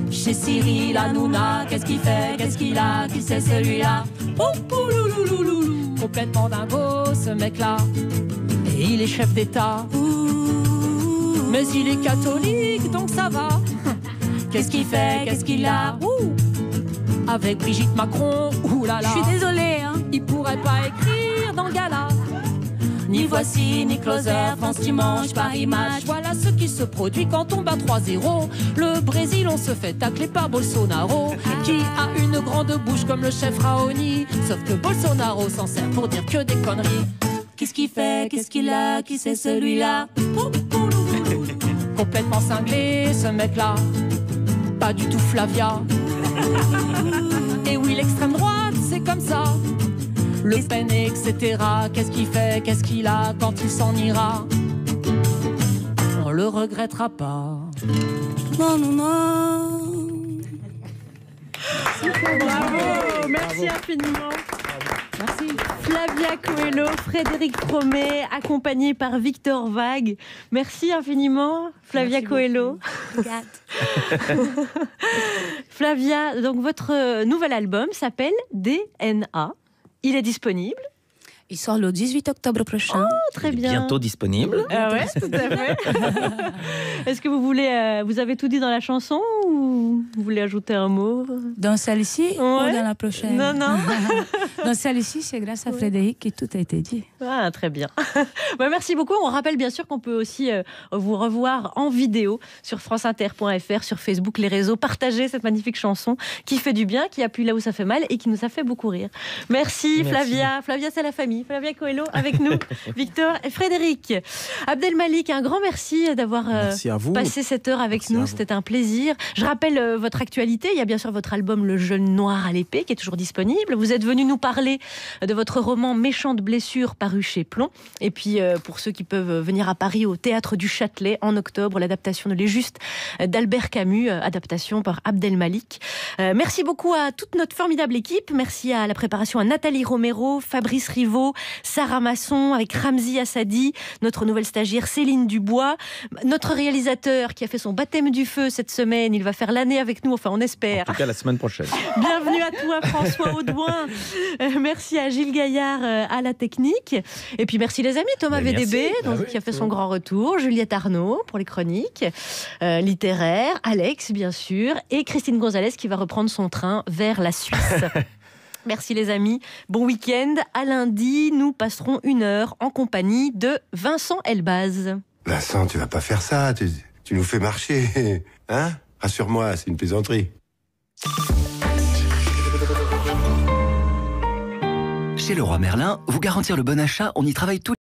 Chez Cyril Hanouna, qu'est-ce qu'il fait, qu'est-ce qu'il a? Qui c'est celui-là? Complètement dingo ce mec-là. Et il est chef d'État. Mais il est catholique, donc ça va. Qu'est-ce qu'il fait, qu'est-ce qu'il a? Avec Brigitte Macron, oulala. Je suis désolée, hein. Il pourrait pas écrire dans le gala. Ni Voici, ni Closer, France Dimanche, Paris Match. Voilà ce qui se produit quand on bat 3-0. Le Brésil, on se fait tacler par Bolsonaro, qui a une grande bouche comme le chef Raoni. Sauf que Bolsonaro s'en sert pour dire que des conneries. Qu'est-ce qu'il fait, qu'est-ce qu'il a, qui c'est celui-là? Complètement cinglé ce mec-là. Pas du tout Flavia. Et oui, l'extrême droite, c'est comme ça. Le Pen, etc. Qu'est-ce qu'il fait, qu'est-ce qu'il a quand il s'en ira? On le regrettera pas. Non, non, non. Bravo, merci infiniment. Merci. Flavia Coelho, Frédéric Fromet, accompagné par Victor Vague. Merci infiniment, Flavia Coelho. Flavia, donc votre nouvel album s'appelle DNA. Il est disponible. Il sort le 18 octobre prochain. Oh, très bien. Bientôt disponible. Ah ouais, tout à fait. Est-ce que vous voulez, vous avez tout dit dans la chanson ou vous voulez ajouter un mot? Dans celle-ci ou dans la prochaine? Non, non. Dans celle-ci, c'est grâce à Frédéric que tout a été dit. Ah, très bien. Bah, merci beaucoup. On rappelle bien sûr qu'on peut aussi vous revoir en vidéo sur franceinter.fr, sur Facebook, les réseaux. Partager cette magnifique chanson qui fait du bien, qui appuie là où ça fait mal et qui nous a fait beaucoup rire. Merci. Flavia. Flavia, c'est la famille. Flavia Coelho avec nous, Victor et Frédéric. Abdelmalik, un grand merci d'avoir passé cette heure avec nous. C'était un plaisir. Je rappelle votre actualité. Il y a bien sûr votre album Le Jeune Noir à l'épée qui est toujours disponible. Vous êtes venu nous parler de votre roman Méchante blessure paru chez Plomb. Et puis pour ceux qui peuvent venir à Paris au Théâtre du Châtelet en octobre, l'adaptation de Les Justes d'Albert Camus, adaptation par Abdelmalik. Merci beaucoup à toute notre formidable équipe. Merci à la préparation à Nathalie Romero, Fabrice Rivaux, Sarah Masson, avec Ramzi Assadi, notre nouvelle stagiaire Céline Dubois, notre réalisateur qui a fait son baptême du feu cette semaine. Il va faire l'année avec nous, enfin on espère. En tout cas la semaine prochaine. Bienvenue à toi François Audouin. Merci à Gilles Gaillard à la technique. Et puis merci les amis, Thomas VDB qui a fait son grand retour, Juliette Arnaud pour les chroniques littéraires, Alex bien sûr, et Christine Gonzalez qui va reprendre son train vers la Suisse. Merci les amis, bon week-end. À lundi, nous passerons 1 heure en compagnie de Vincent Elbaz. Vincent, tu vas pas faire ça, tu nous fais marcher, hein? Rassure-moi, c'est une plaisanterie. Chez Leroy Merlin, vous garantir le bon achat, on y travaille tout.